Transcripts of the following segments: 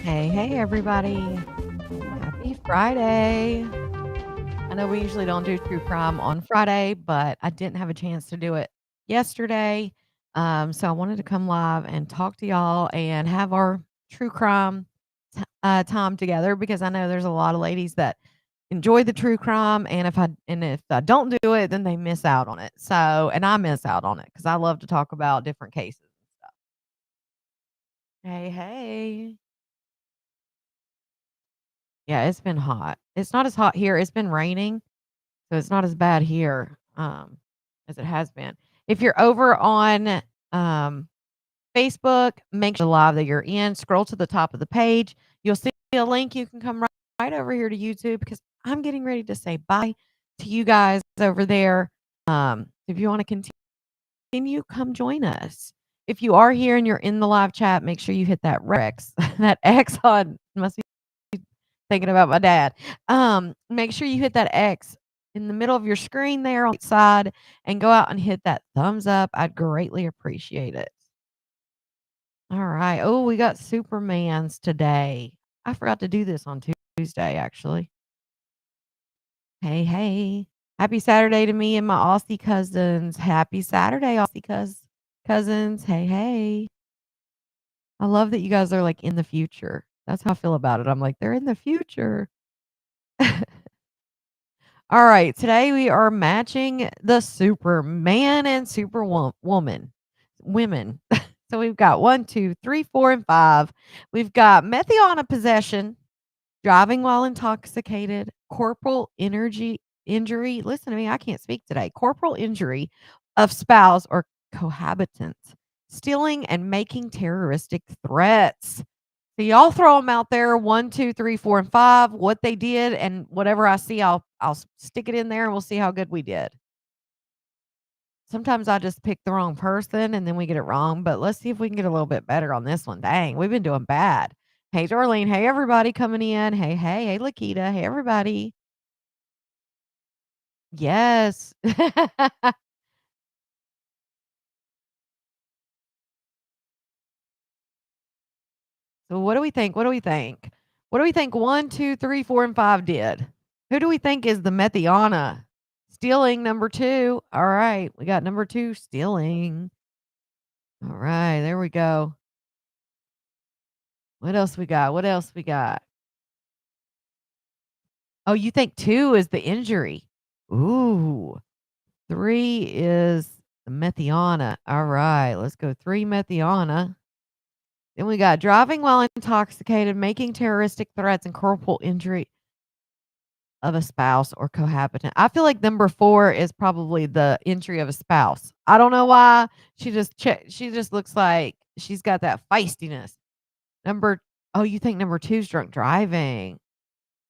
Hey, hey, everybody. Happy Friday. I know we usually don't do true crime on Friday, but I didn't have a chance to do it yesterday. So I wanted to come live and talk to y'all and have our true crime time together because I know there's a lot of ladies that enjoy the true crime, and if I don't do it, then they miss out on it. So, and I miss out on it because I love to talk about different cases and stuff. Hey, hey. Yeah, it's been hot. It's not as hot here. It's been raining, so it's not as bad here, as it has been. If you're over on, um, Facebook, make sure live that you're in, scroll to the top of the page. You'll see a link. You can come right over here to YouTube because I'm getting ready to say bye to you guys over there. If you wanna continue, come join us. If you are here and you're in the live chat, make sure you hit that Rex, that X on must be thinking about my dad. Make sure you hit that X in the middle of your screen there on the side and go out and hit that thumbs up. I'd greatly appreciate it. All right. Oh, we got Supermans today. I forgot to do this on Tuesday, actually. Hey, hey. Happy Saturday to me and my Aussie cousins. Happy Saturday, Aussie cousins. Hey, hey. I love that you guys are like in the future. That's how I feel about it. I'm like, they're in the future. All right, today we are matching the Superman and Superwoman women. So we've got 1, 2, 3, 4, and 5. We've got methadone possession, driving while intoxicated, corporal energy injury. Listen to me, I can't speak today. Corporal injury of spouse or cohabitant, stealing and making terroristic threats. So y'all throw them out there, 1, 2, 3, 4, and 5, what they did, and whatever I see, I'll stick it in there, and we'll see how good we did. Sometimes I just pick the wrong person, and then we get it wrong, but let's see if we can get a little bit better on this one. Dang, we've been doing bad. Hey, Darlene. Hey, everybody coming in. Hey, hey, hey, Lakita. Hey, everybody. Yes. So what do we think? What do we think? What do we think 1, 2, 3, 4, and 5 did? Who do we think is the Methiana? Stealing number 2. All right, we got number 2 stealing. All right, there we go. What else we got? What else we got? Oh, you think 2 is the injury. Ooh. 3 is the Methiana. All right, let's go 3 Methiana. Then we got driving while intoxicated, making terroristic threats, and corporal injury of a spouse or cohabitant. I feel like number 4 is probably the entry of a spouse. I don't know why. She just looks like she's got that feistiness. Number Oh, you think number 2 is drunk driving.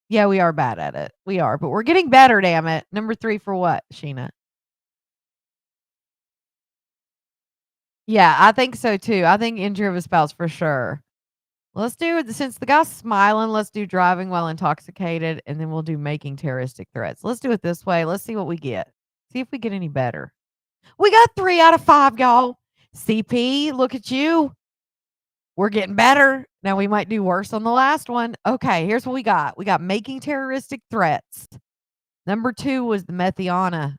Yeah, we are bad at it. We are, but we're getting better, damn it. Number 3 for what, Sheena? Yeah, I think so too. I think injury of a spouse for sure. Let's do it since the guy's smiling, let's do driving while intoxicated, and then we'll do making terroristic threats. Let's do it this way. Let's see what we get. See if we get any better. We got 3 out of 5, y'all. CP, look at you. We're getting better. Now we might do worse on the last one. Okay, here's what we got. We got making terroristic threats. Number 2 was the Methiana.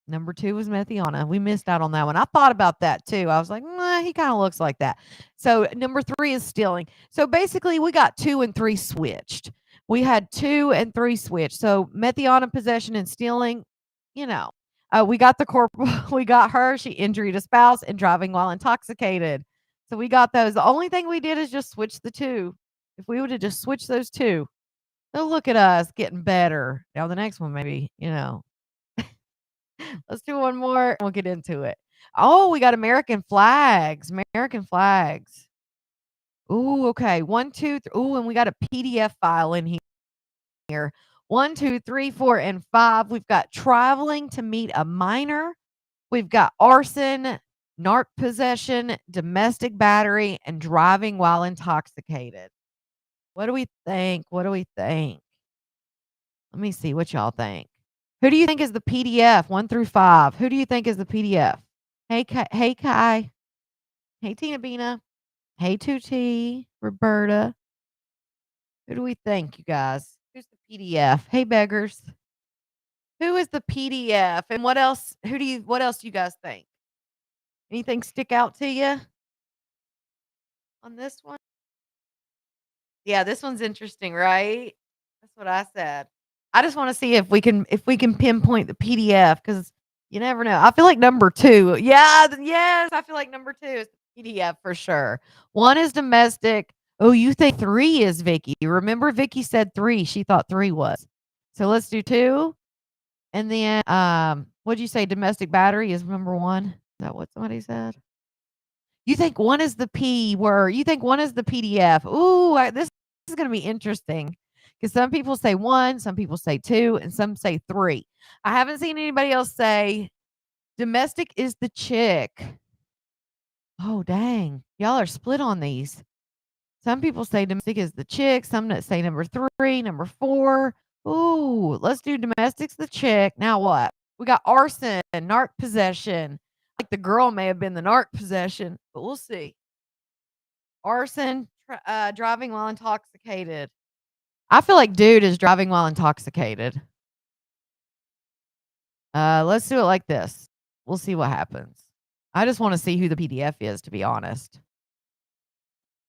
Number 2 was Methiana. We missed out on that one. I thought about that too. I was like, "Nah, he kinda looks like that." So, number 3 is stealing. So, basically, we got 2 and 3 switched. We had 2 and 3 switched. So, Methiana possession and stealing, you know, we got the corporal we got her, she injured a spouse, and driving while intoxicated. So, we got those. The only thing we did is just switch the 2. If we would've just switched those 2, oh, look at us getting better. Now the next one maybe, let's do one more and we'll get into it. Oh, we got American flags. American flags. Ooh, okay. 1, 2, ooh, and we got a PDF file in here. 1, 2, 3, 4, and 5. We've got traveling to meet a minor. We've got arson, narc possession, domestic battery, and driving while intoxicated. What do we think? What do we think? Let me see what y'all think. Who do you think is the PDF 1 through 5? Who do you think is the PDF? Hey, Kai. Hey, Kai. Hey, Tina Bina. Hey, Tuti, Roberta. Who do we think, you guys? Who's the PDF? Hey, beggars. Who is the PDF? And what else do you guys think? Anything stick out to you on this one? Yeah, this one's interesting, right? That's what I said. I just wanna see if we can pinpoint the PDF because you never know. I feel like number 2. Yeah, yes, I feel like number 2 is the PDF for sure. 1 is domestic. Oh, you think 3 is Vicky. Remember Vicky said 3, she thought 3 was. So let's do 2, and then, what'd you say, domestic battery is number 1? Is that what somebody said? You think one is the P word. You think one is the PDF. Ooh, this is going to be interesting because some people say 1, some people say 2, and some say 3. I haven't seen anybody else say domestic is the chick. Oh, dang. Y'all are split on these. Some people say domestic is the chick, some that say number 3, number 4. Ooh, let's do domestic's the chick. Now what? We got arson, narc possession. Like the girl may have been the narc possession, but we'll see. Arson, driving while intoxicated. I feel like dude is driving while intoxicated. Let's do it like this. We'll see what happens. I just wanna see who the PDF is, to be honest.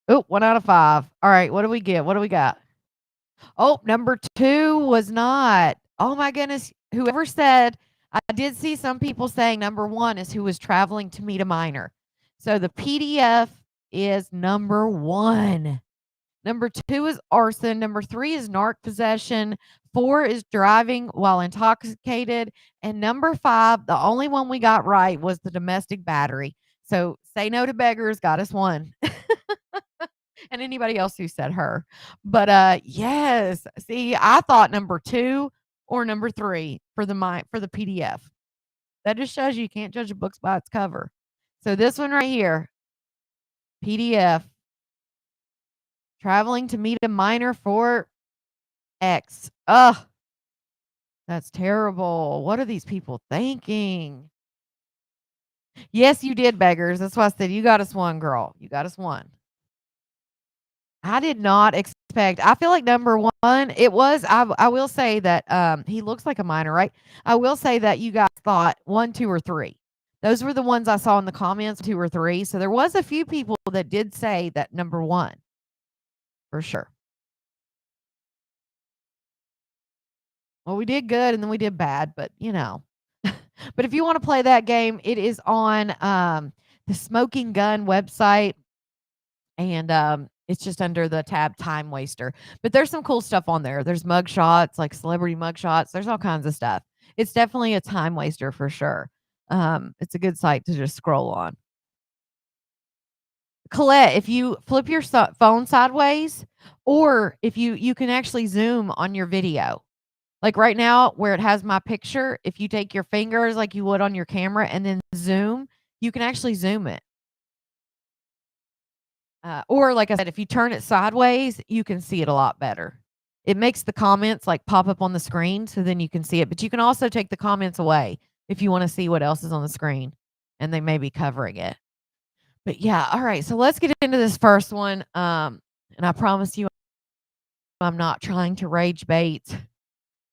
Oh, 1 out of 5. Alright, what do we get? What do we got? Oh, number 2 was not. Oh my goodness. Whoever said I did see some people saying number 1 is who was traveling to meet a minor. So the PDF is number 1. Number 2 is arson. Number 3 is narc possession. 4 is driving while intoxicated. And number 5, the only one we got right was the domestic battery. So say no to beggars got us 1. And anybody else who said her. But yes, see, I thought number 2 or number 3 for the PDF. That just shows you can't judge a book by its cover. So this one right here, PDF, traveling to meet a minor for X. Ugh, that's terrible. What are these people thinking? Yes, you did, beggars. That's why I said you got us 1, girl. You got us 1. I did not expect. I feel like number 1, it was I will say that, he looks like a minor, right? I will say that you guys thought 1, 2, or 3. Those were the ones I saw in the comments, 2 or 3. So there was a few people that did say that number 1 for sure. Well, we did good and then we did bad, but you know. But if you want to play that game, it is on the Smoking Gun website. And it's just under the tab time waster. But there's some cool stuff on there. There's mug shots, like celebrity mug shots. There's all kinds of stuff. It's definitely a time waster for sure. It's a good site to just scroll on. Colette, if you flip your phone sideways, or if you can actually zoom on your video. Like right now, where it has my picture, if you take your fingers like you would on your camera and then zoom, you can actually zoom it. Or like I said, if you turn it sideways, you can see it a lot better. It makes the comments like pop up on the screen so then you can see it. But you can also take the comments away if you want to see what else is on the screen and they may be covering it. But yeah, all right. So let's get into this first one. And I promise you I'm not trying to rage bait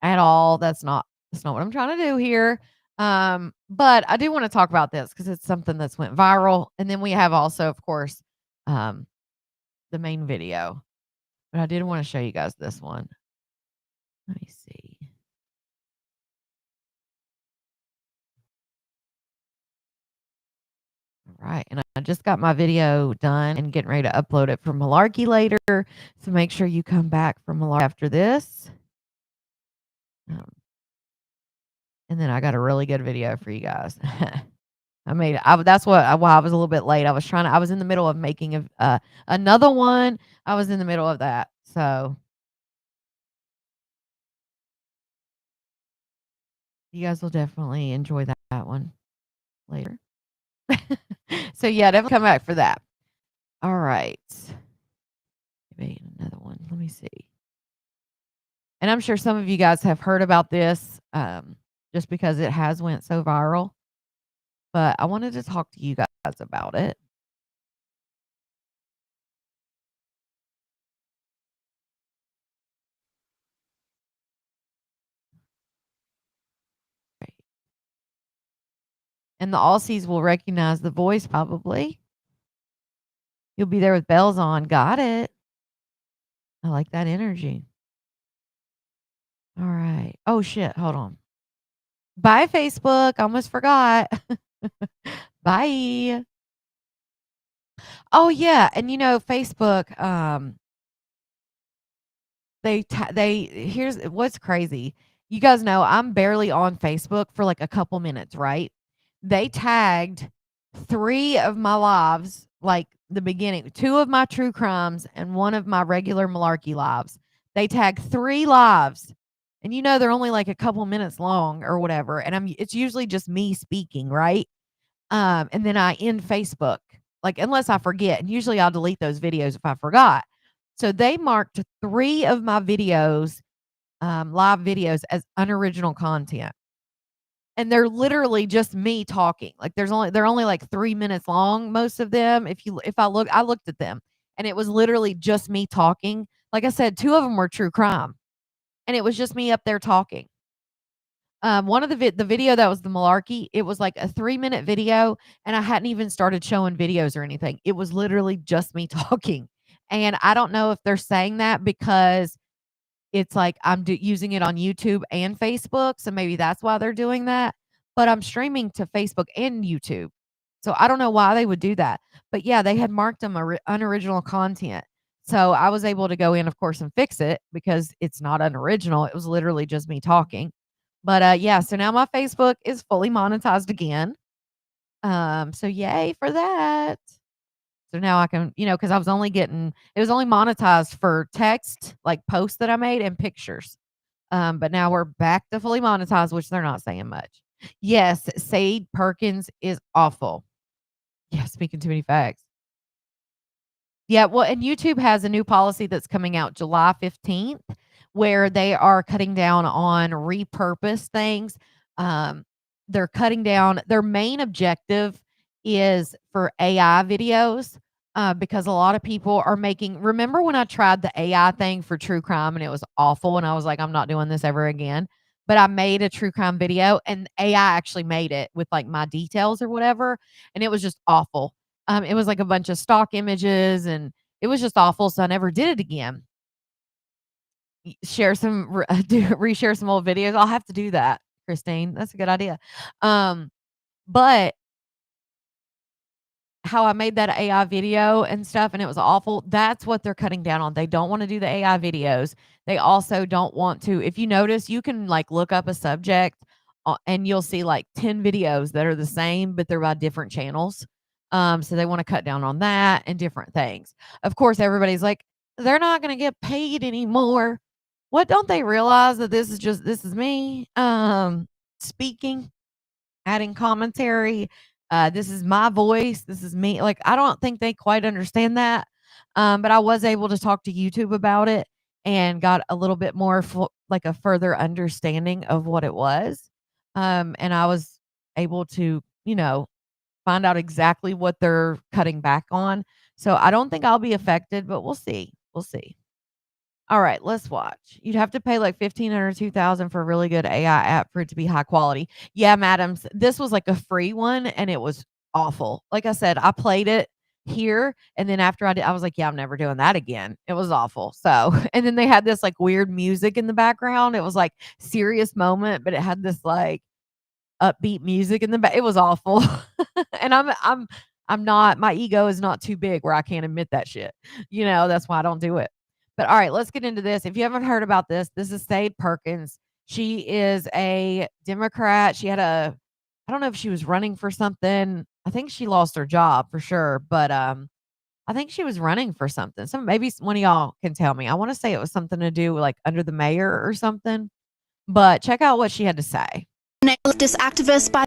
at all. That's not what I'm trying to do here. But I do want to talk about this because it's something that's went viral. And then we have also, of course, um, the main video. But I did want to show you guys this one. Let me see. All right. And I just got my video done and getting ready to upload it for Malarkey later. So make sure you come back for Malarkey after this. Um, and then I got a really good video for you guys. That's why I was a little bit late. I was in the middle of making another one. I was in the middle of that. So you guys will definitely enjoy that one later. So yeah, definitely come back for that. All right. Maybe another one. Let me see. And I'm sure some of you guys have heard about this just because it has went so viral. But I wanted to talk to you guys about it. And the Aussies will recognize the voice probably. You'll be there with bells on. Got it. I like that energy. All right. Oh, shit. Hold on. Bye, Facebook. Almost forgot. Bye. Oh, yeah. And Facebook, here's what's crazy. You guys know I'm barely on Facebook for like a couple minutes, right? They tagged 3 of my lives, like the beginning, 2 of my true crimes and 1 of my regular malarkey lives. They tagged 3 lives. And they're only like a couple minutes long or whatever. And it's usually just me speaking, right? And then I end Facebook, like unless I forget. And usually I'll delete those videos if I forgot. So they marked 3 of my videos, live videos, as unoriginal content. And they're literally just me talking. Like they're only like 3 minutes long, most of them. I looked at them and it was literally just me talking. Like I said, 2 of them were true crime. And it was just me up there talking. One of the video that was the malarkey, it was like a 3-minute video, and I hadn't even started showing videos or anything. It was literally just me talking. And I don't know if they're saying that because it's like I'm using it on YouTube and Facebook, so maybe that's why they're doing that. But I'm streaming to Facebook and YouTube. So I don't know why they would do that. But yeah, they had marked them unoriginal content. So I was able to go in, of course, and fix it because it's not unoriginal. It was literally just me talking. But yeah, so now my Facebook is fully monetized again. So yay for that. So now I can, because it was only monetized for text, like posts that I made and pictures. But now we're back to fully monetized, which they're not saying much. Yes, Sade Perkins is awful. Yeah, speaking too many facts. Yeah, well, and YouTube has a new policy that's coming out July 15th where they are cutting down on repurposed things. They're cutting down, their main objective is for AI videos, because a lot of people are remember when I tried the AI thing for true crime and it was awful and I was like, I'm not doing this ever again. But I made a true crime video and AI actually made it with like my details or whatever. And it was just awful. It was like a bunch of stock images and it was just awful. So I never did it again. Reshare some old videos. I'll have to do that, Christine. That's a good idea. But how I made that AI video and stuff, and it was awful. That's what they're cutting down on. They don't want to do the AI videos. They also don't want to. If you notice, you can like look up a subject, and you'll see like 10 videos that are the same, but they're by different channels. So they want to cut down on that and different things. Of course, everybody's like, they're not going to get paid anymore. What don't they realize that this is me speaking, adding commentary. This is my voice. This is me. Like, I don't think they quite understand that. But I was able to talk to YouTube about it and got a little bit more like a further understanding of what it was. And I was able to, find out exactly what they're cutting back on. So I don't think I'll be affected, but we'll see. We'll see. All right, let's watch. You'd have to pay like 1,500 or 2,000 for a really good AI app for it to be high quality. Yeah, madams, this was like a free one and it was awful. Like I said, I played it here and then after I was like, yeah, I'm never doing that again. It was awful. So, and then they had this like weird music in the background. It was like serious moment, but it had this like upbeat music in the back. It was awful. And I'm not, my ego is not too big where I can't admit that shit. That's why I don't do it. But all right, let's get into this. If you haven't heard about this is Sade Perkins. She is a Democrat. I don't know if she was running for something. I think she lost her job for sure, but I think she was running for something. So maybe one of y'all can tell me. I want to say it was something to do with like under the mayor or something. But check out what she had to say. Leftist activist by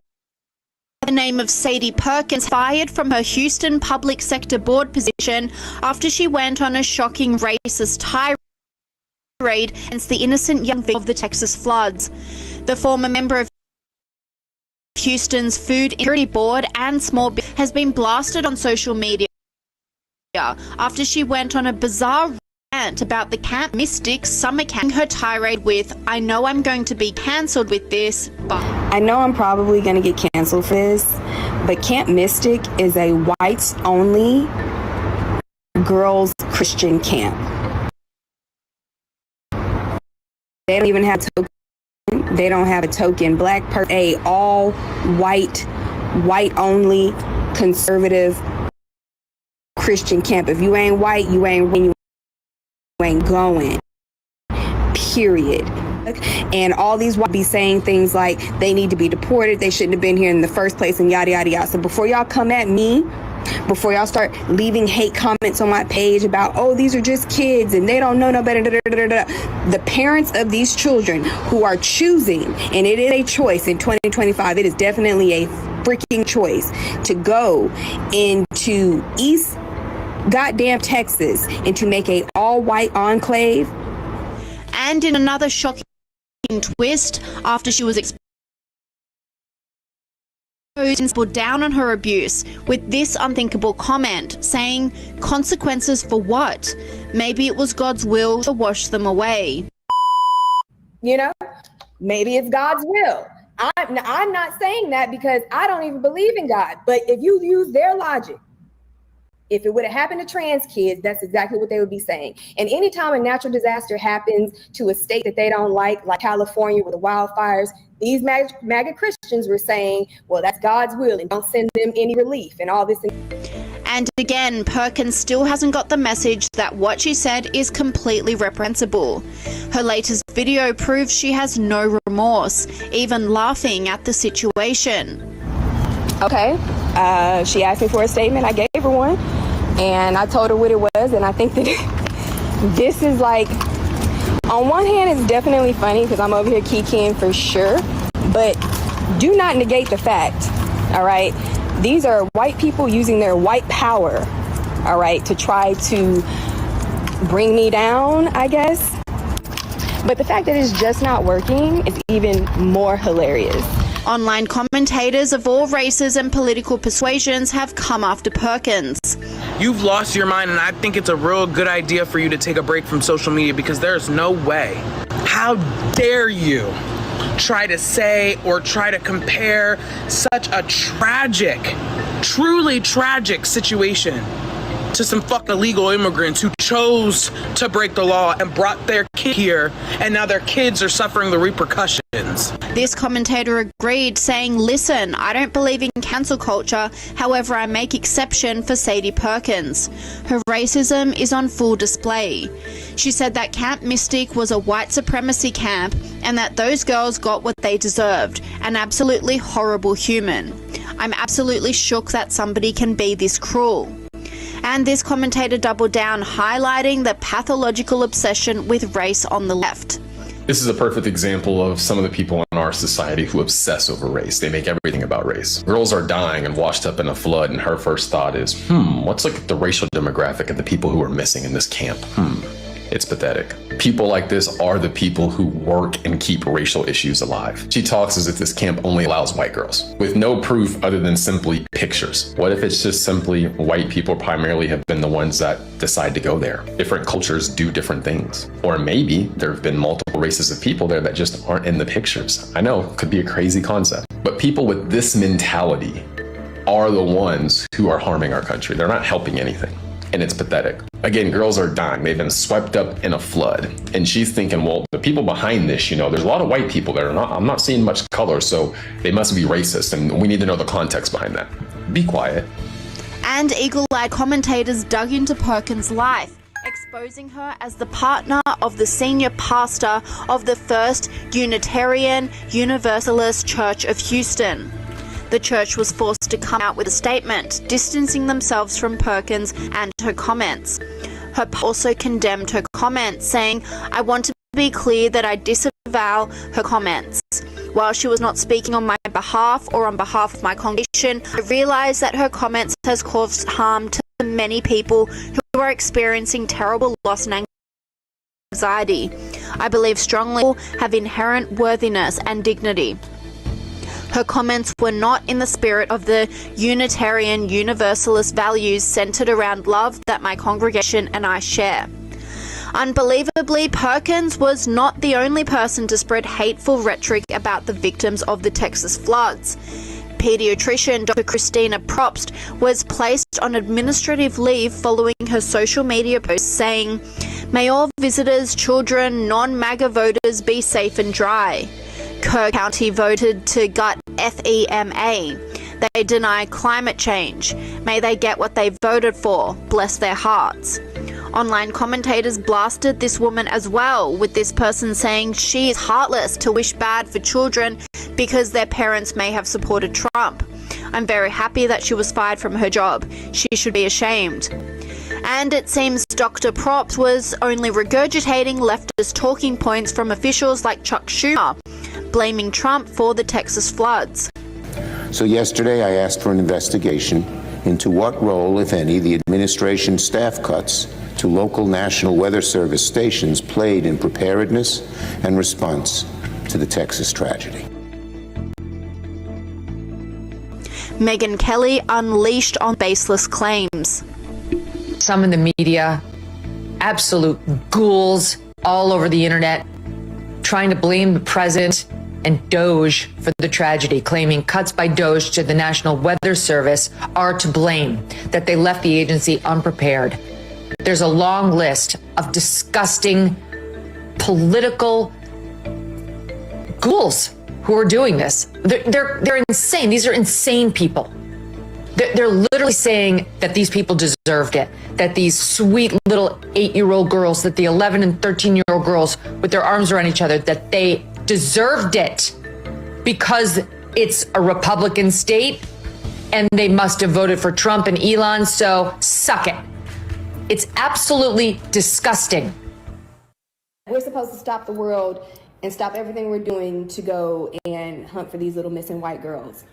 the name of Sade Perkins fired from her Houston public sector board position after she went on a shocking racist tirade against the innocent young victim of the Texas floods. The former member of Houston's Food Insecurity Board and Small Business has been blasted on social media after she went on a bizarre rant about the Camp Mystic summer camp. Her tirade with, "I know I'm going to be cancelled with this, but..." I know I'm probably going to get canceled for this, but Camp Mystic is a whites-only girls' Christian camp. They don't even have a token. They don't have a token black person. A all white-only conservative Christian camp. If you ain't white, you ain't going. Period. And all these white be saying things like they need to be deported, they shouldn't have been here in the first place, and yada yada yada. So before y'all come at me, before y'all start leaving hate comments on my page about, oh, these are just kids and they don't know no better, the parents of these children who are choosing, and it is a choice in 2025, it is definitely a freaking choice to go into East goddamn Texas and to make a all-white enclave. And in another shocking twist, after she was exposed and put down on her abuse with this unthinkable comment, saying, consequences for what? Maybe it was God's will to wash them away. You know, maybe it's God's will. I'm not saying that because I don't even believe in God. But if you use their logic, if it would have happened to trans kids, that's exactly what they would be saying. And anytime a natural disaster happens to a state that they don't like California with the wildfires, these MAGA Christians were saying, well, that's God's will and don't send them any relief and all this. And again, Perkins still hasn't got the message that what she said is completely reprehensible. Her latest video proves she has no remorse, even laughing at the situation. Okay, she asked me for a statement. I gave her one, and I told her what it was. And I think that this is like, on one hand, it's definitely funny because I'm over here kikiing for sure, but do not negate the fact, all right? These are white people using their white power, all right, to try to bring me down, I guess. But the fact that it's just not working is even more hilarious. Online commentators of all races and political persuasions have come after Perkins. You've lost your mind, and I think it's a real good idea for you to take a break from social media because there's no way. How dare you try to say or try to compare such a tragic, truly tragic situation to some fucking illegal immigrants who chose to break the law and brought their kid here, and now their kids are suffering the repercussions. This commentator agreed, saying, listen, I don't believe in cancel culture, however I make exception for Sade Perkins. Her racism is on full display. She said that Camp Mystic was a white supremacy camp and that those girls got what they deserved, an absolutely horrible human. I'm absolutely shook that somebody can be this cruel. And this commentator doubled down, highlighting the pathological obsession with race on the left. This is a perfect example of some of the people in our society who obsess over race. They make everything about race. Girls are dying and washed up in a flood, and her first thought is, what's like the racial demographic of the people who are missing in this camp? It's pathetic. People like this are the people who work and keep racial issues alive. She talks as if this camp only allows white girls, with no proof other than simply pictures. What if it's just simply white people primarily have been the ones that decide to go there? Different cultures do different things. Or maybe there have been multiple races of people there that just aren't in the pictures. I know, it could be a crazy concept. But people with this mentality are the ones who are harming our country. They're not helping anything. And it's pathetic. Again, girls are dying. They've been swept up in a flood. And she's thinking, well, the people behind this, there's a lot of white people there. I'm not seeing much color, so they must be racist. And we need to know the context behind that. Be quiet. And eagle-eyed commentators dug into Perkins' life, exposing her as the partner of the senior pastor of the First Unitarian Universalist Church of Houston. The church was forced to come out with a statement, distancing themselves from Perkins and her comments. Her also condemned her comments, saying, I want to be clear that I disavow her comments. While she was not speaking on my behalf or on behalf of my congregation, I realize that her comments has caused harm to many people who are experiencing terrible loss and anxiety. I believe strongly have inherent worthiness and dignity. Her comments were not in the spirit of the Unitarian Universalist values centered around love that my congregation and I share. Unbelievably, Perkins was not the only person to spread hateful rhetoric about the victims of the Texas floods. Pediatrician Dr. Christina Probst was placed on administrative leave following her social media post saying, "May all visitors, children, non-MAGA voters be safe and dry." Kerr County voted to gut FEMA. They deny climate change. May they get what they voted for. Bless their hearts. Online commentators blasted this woman as well, with this person saying she is heartless to wish bad for children because their parents may have supported Trump. I'm very happy that she was fired from her job. She should be ashamed. And it seems Dr. Probst was only regurgitating leftist talking points from officials like Chuck Schumer, blaming Trump for the Texas floods. So yesterday I asked for an investigation into what role, if any, the administration's staff cuts to local National Weather Service stations played in preparedness and response to the Texas tragedy. Megyn Kelly unleashed on baseless claims. Some in the media, absolute ghouls all over the internet, trying to blame the president and Doge for the tragedy, claiming cuts by Doge to the National Weather Service are to blame, that they left the agency unprepared. There's a long list of disgusting political ghouls who are doing this. They're insane. These are insane people. They're literally saying that these people deserved it, that these sweet little 8-year-old girls, that the 11 and 13-year-old girls with their arms around each other, that they deserved it because it's a Republican state and they must have voted for Trump and Elon, so suck it. It's absolutely disgusting. We're supposed to stop the world and stop everything we're doing to go and hunt for these little missing white girls.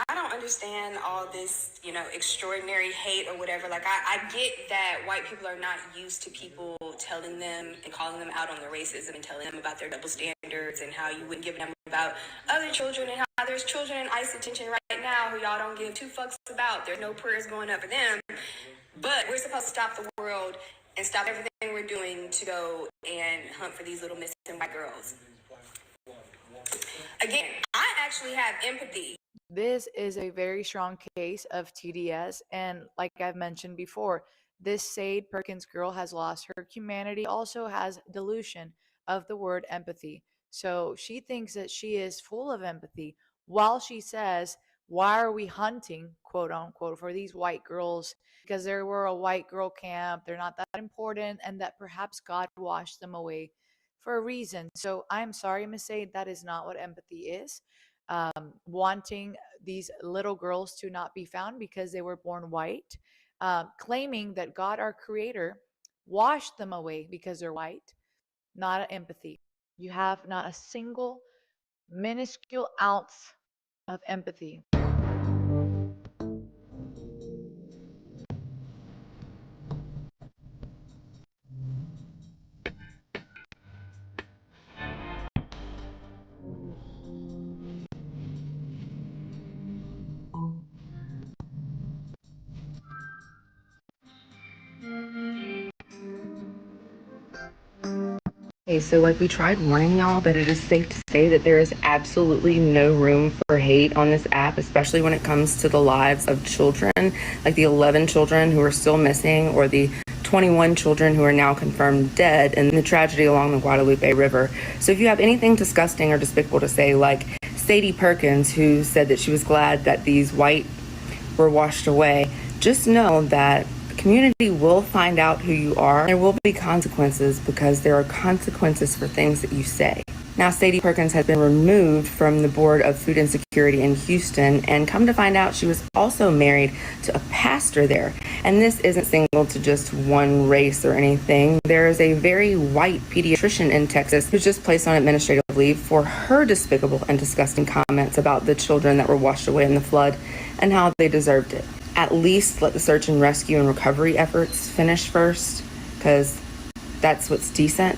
I don't understand all this, extraordinary hate or whatever. Like, I get that white people are not used to people telling them and calling them out on their racism and telling them about their double standards and how you wouldn't give them about other children and how there's children in ICE detention right now who y'all don't give two fucks about. There's no prayers going up for them. But we're supposed to stop the world and stop everything we're doing to go and hunt for these little missing white girls. Again, I actually have empathy. This is a very strong case of TDS, and like I've mentioned before, this Sade Perkins girl has lost her humanity, also has delusion of the word empathy. So she thinks that she is full of empathy while she says, why are we hunting, quote unquote, for these white girls? Because there were a white girl camp, they're not that important, and that perhaps God washed them away for a reason. So I'm sorry, Miss Sade, that is not what empathy is. Wanting these little girls to not be found because they were born white, claiming that God, our creator, washed them away because they're white. Not empathy. You have not a single minuscule ounce of empathy. Okay, so we tried warning y'all, but it is safe to say that there is absolutely no room for hate on this app, especially when it comes to the lives of children, like the 11 children who are still missing, or the 21 children who are now confirmed dead in the tragedy along the Guadalupe River. So if you have anything disgusting or despicable to say, like Sade Perkins, who said that she was glad that these white were washed away, just know that community will find out who you are. There will be consequences, because there are consequences for things that you say. Now, Sade Perkins has been removed from the Board of Food Insecurity in Houston, and come to find out, she was also married to a pastor there. And this isn't single to just one race or anything. There is a very white pediatrician in Texas who's just placed on administrative leave for her despicable and disgusting comments about the children that were washed away in the flood and how they deserved it. At least let the search and rescue and recovery efforts finish first, because that's what's decent.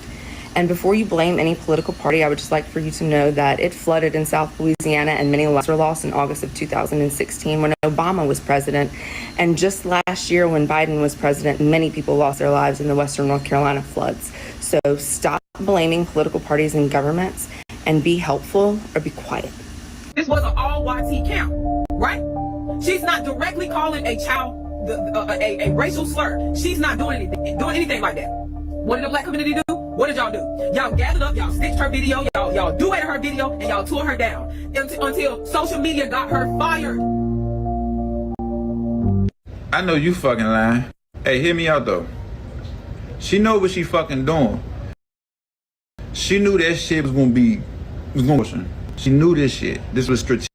And before you blame any political party, I would just like for you to know that it flooded in South Louisiana and many lives were lost in August of 2016 when Obama was president. And just last year when Biden was president, many people lost their lives in the Western North Carolina floods. So stop blaming political parties and governments and be helpful or be quiet. this was an all YT camp, right? She's not directly calling a child a racial slur. She's not doing anything like that. What did the black community do? What did y'all do? Y'all gathered up, y'all stitched her video, y'all duetted her video, and y'all tore her down until social media got her fired. I know you fucking lying. Hey, hear me out though. She know what she fucking doing. She knew that shit was gonna be She knew this shit. This was strategic.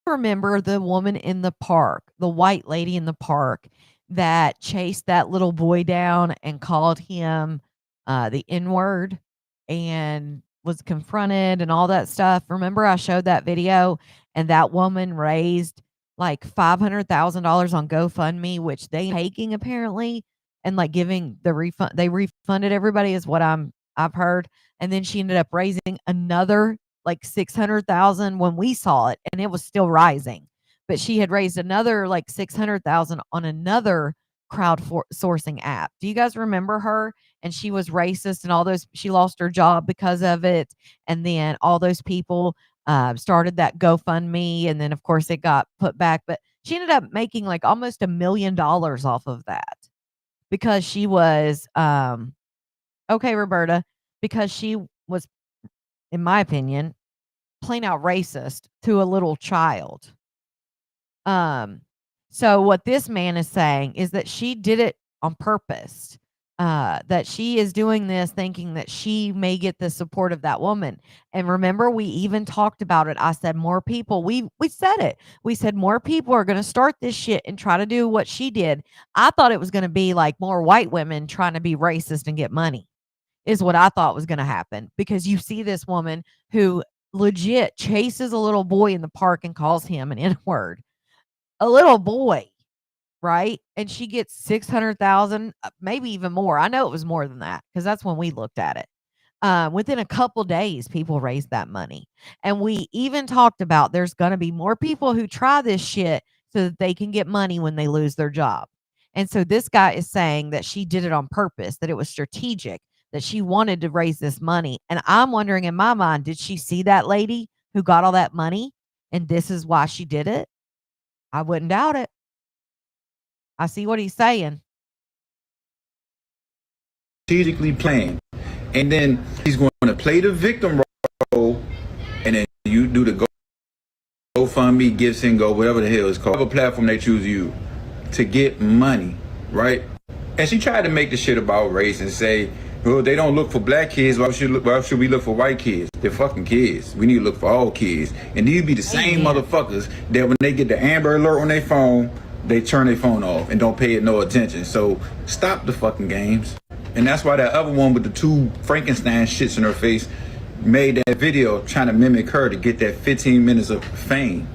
Remember the woman in the park, the white lady in the park that chased that little boy down and called him the N-word and was confronted and all that stuff. Remember I showed that video and that woman raised like $500,000 on GoFundMe, which they taking apparently and like giving the refund. They refunded everybody is what I've heard. And then she ended up raising another like 600,000 when we saw it and it was still rising, but she had raised another like 600,000 on another sourcing app. Do you guys remember her? And she was racist and all those, she lost her job because of it. And then all those people started that GoFundMe. And then of course it got put back, but she ended up making like almost $1 million off of that because she was, okay, Roberta, because she was, in my opinion, plain out racist to a little child. So what this man is saying is that she did it on purpose. That she is doing this thinking that she may get the support of that woman. And remember, we even talked about it. I said more people, we said it. We said more people are going to start this shit and try to do what she did. I thought it was going to be like more white women trying to be racist and get money. Is what I thought was going to happen, because you see this woman who legit chases a little boy in the park and calls him an N-word, a little boy, right? And she gets 600,000, maybe even more. I know it was more than that because that's when we looked at it. Within a couple days, people raised that money. And we even talked about there's going to be more people who try this shit so that they can get money when they lose their job. And so this guy is saying that she did it on purpose, that it was strategic, that she wanted to raise this money. And I'm wondering in my mind, did she see that lady who got all that money and this is why she did it? I wouldn't doubt it. I see what he's saying. Strategically planned. And then he's going to play the victim role, and then you do the GoFundMe, Gifts and Go, whatever the hell it's called, whatever platform they choose you to get money, right? And she tried to make the shit about race and say, well, they don't look for black kids. Why should we look for white kids? They're fucking kids. We need to look for all kids. And these be the same motherfuckers that when they get the Amber Alert on their phone, they turn their phone off and don't pay it no attention. So stop the fucking games. And that's why that other one with the two Frankenstein shits in her face made that video trying to mimic her to get that 15 minutes of fame.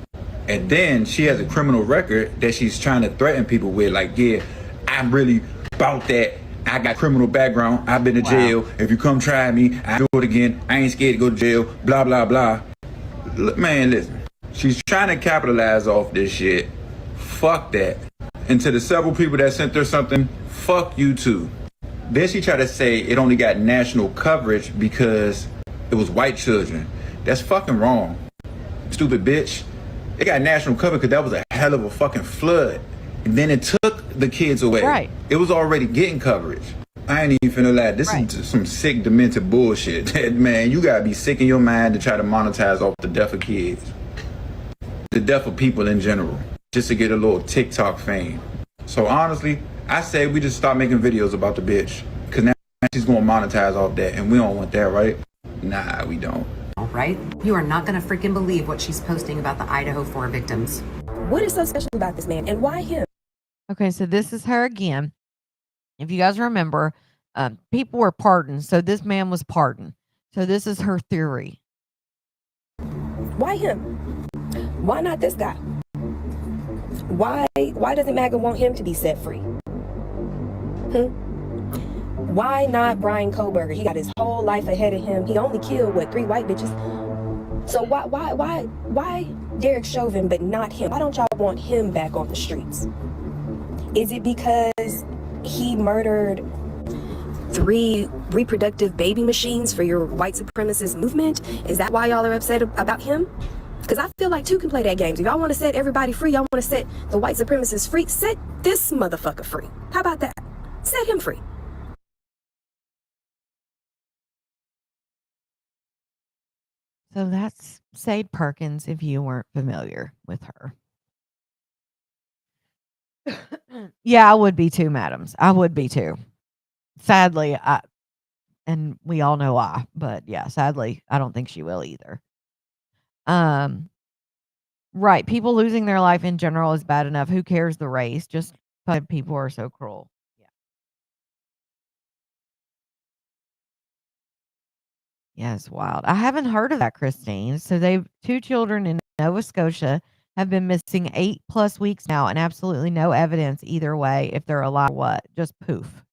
And then she has a criminal record that she's trying to threaten people with, like, yeah, I'm really about that. I got criminal background. I've been to jail. If you come try me, I do it again. I ain't scared to go to jail. Blah, blah, blah. Look, man, listen. She's trying to capitalize off this shit. Fuck that. And to the several people that sent her something, fuck you too. Then she tried to say it only got national coverage because it was white children. That's fucking wrong. Stupid bitch. It got national coverage because that was a hell of a fucking flood. And then it took the kids away. Right. It was already getting coverage. I ain't even finna lie. This is some sick, demented bullshit. Man, you gotta be sick in your mind to try to monetize off the death of kids. The death of people in general. Just to get a little TikTok fame. So honestly, I say we just start making videos about the bitch. Cause now she's gonna monetize off that. And we don't want that, right? Nah, we don't. All right? You are not gonna freaking believe what she's posting about the Idaho 4 victims. What is so special about this man and why him? Okay, so this is her again. If you guys remember, people were pardoned. So this man was pardoned. So this is her theory. Why him? Why not this guy? Why doesn't MAGA want him to be set free? Why not Brian Koberger? He got his whole life ahead of him. He only killed, 3 white bitches? So why Derek Chauvin but not him? Why don't y'all want him back on the streets? Is it because he murdered 3 reproductive baby machines for your white supremacist movement? Is that why y'all are upset about him? Because I feel like 2 can play that game. If y'all want to set everybody free, y'all want to set the white supremacist free, set this motherfucker free. How about that? Set him free. So that's Sade Perkins, if you weren't familiar with her. Yeah, I would be too, madams. I would be too. Sadly, and we all know why, but yeah, sadly, I don't think she will either. Um, right. People losing their life in general is bad enough. Who cares the race? Just but people are so cruel. Yeah. Yeah, it's wild. I haven't heard of that, Christine. So they've 2 children in Nova Scotia have been missing 8+ weeks now, and absolutely no evidence either way if they're alive or what. Just poof.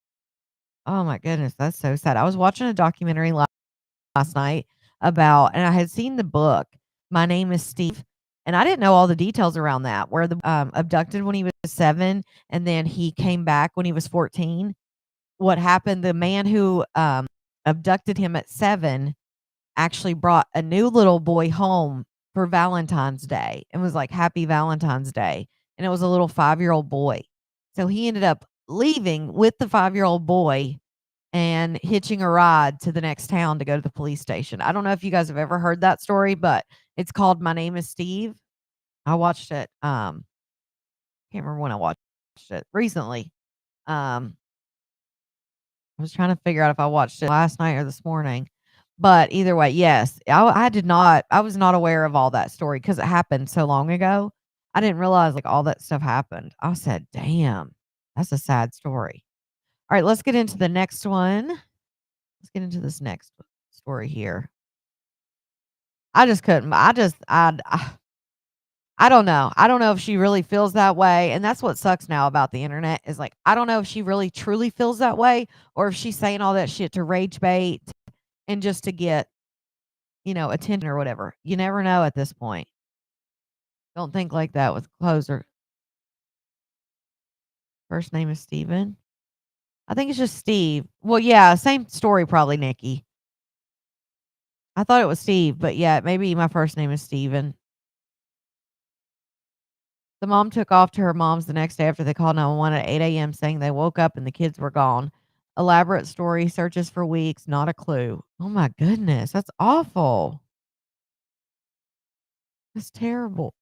Oh my goodness, that's so sad. I was watching a documentary last night about, and I had seen the book, My Name is Steve, and I didn't know all the details around that, where the abducted when he was 7, and then he came back when he was 14. What happened, the man who, abducted him at 7 actually brought a new little boy home for Valentine's Day and was like, "Happy Valentine's Day," and it was a little 5-year-old boy. So he ended up leaving with the 5-year-old boy and hitching a ride to the next town to go to the police station. I don't know if you guys have ever heard that story, but it's called My Name is Steve. I watched it, can't remember when I watched it, recently. Um, I was trying to figure out if I watched it last night or this morning, but either way, yes, I was not aware of all that story because it happened so long ago. I didn't realize, like, all that stuff happened. I said, "Damn, that's a sad story." Alright, let's get into the next one. Let's get into this next story here. I just couldn't I don't know. I don't know if she really feels that way, and that's what sucks now about the internet is, like, I don't know if she really truly feels that way or if she's saying all that shit to rage bait and just to get, attention or whatever. You never know at this point. Don't think like that with closer. First name is Steven. I think it's just Steve. Well, yeah, same story probably, Nikki. I thought it was Steve, but yeah, maybe my first name is Steven. The mom took off to her mom's the next day after they called 911 at 8 a.m. saying they woke up and the kids were gone. Elaborate story, searches for weeks, not a clue. Oh my goodness, that's awful. That's terrible.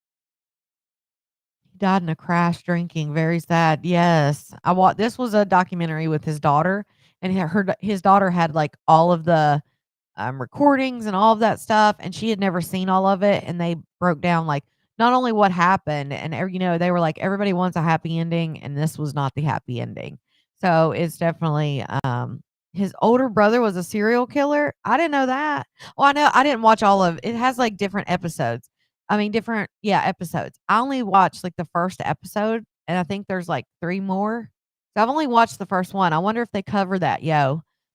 He died in a crash drinking. Very sad. Yes, this was a documentary with his daughter, and his daughter had like all of the recordings and all of that stuff, and she had never seen all of it, and they broke down like not only what happened, and they were like everybody wants a happy ending, and this was not the happy ending. So it's definitely his older brother was a serial killer. I didn't know that. Well, I know I didn't watch all of it. Has like different episodes. I mean, different, yeah, episodes. I only watched like the first episode, and I think there's like 3 more. So I've only watched the first one. I wonder if they cover that,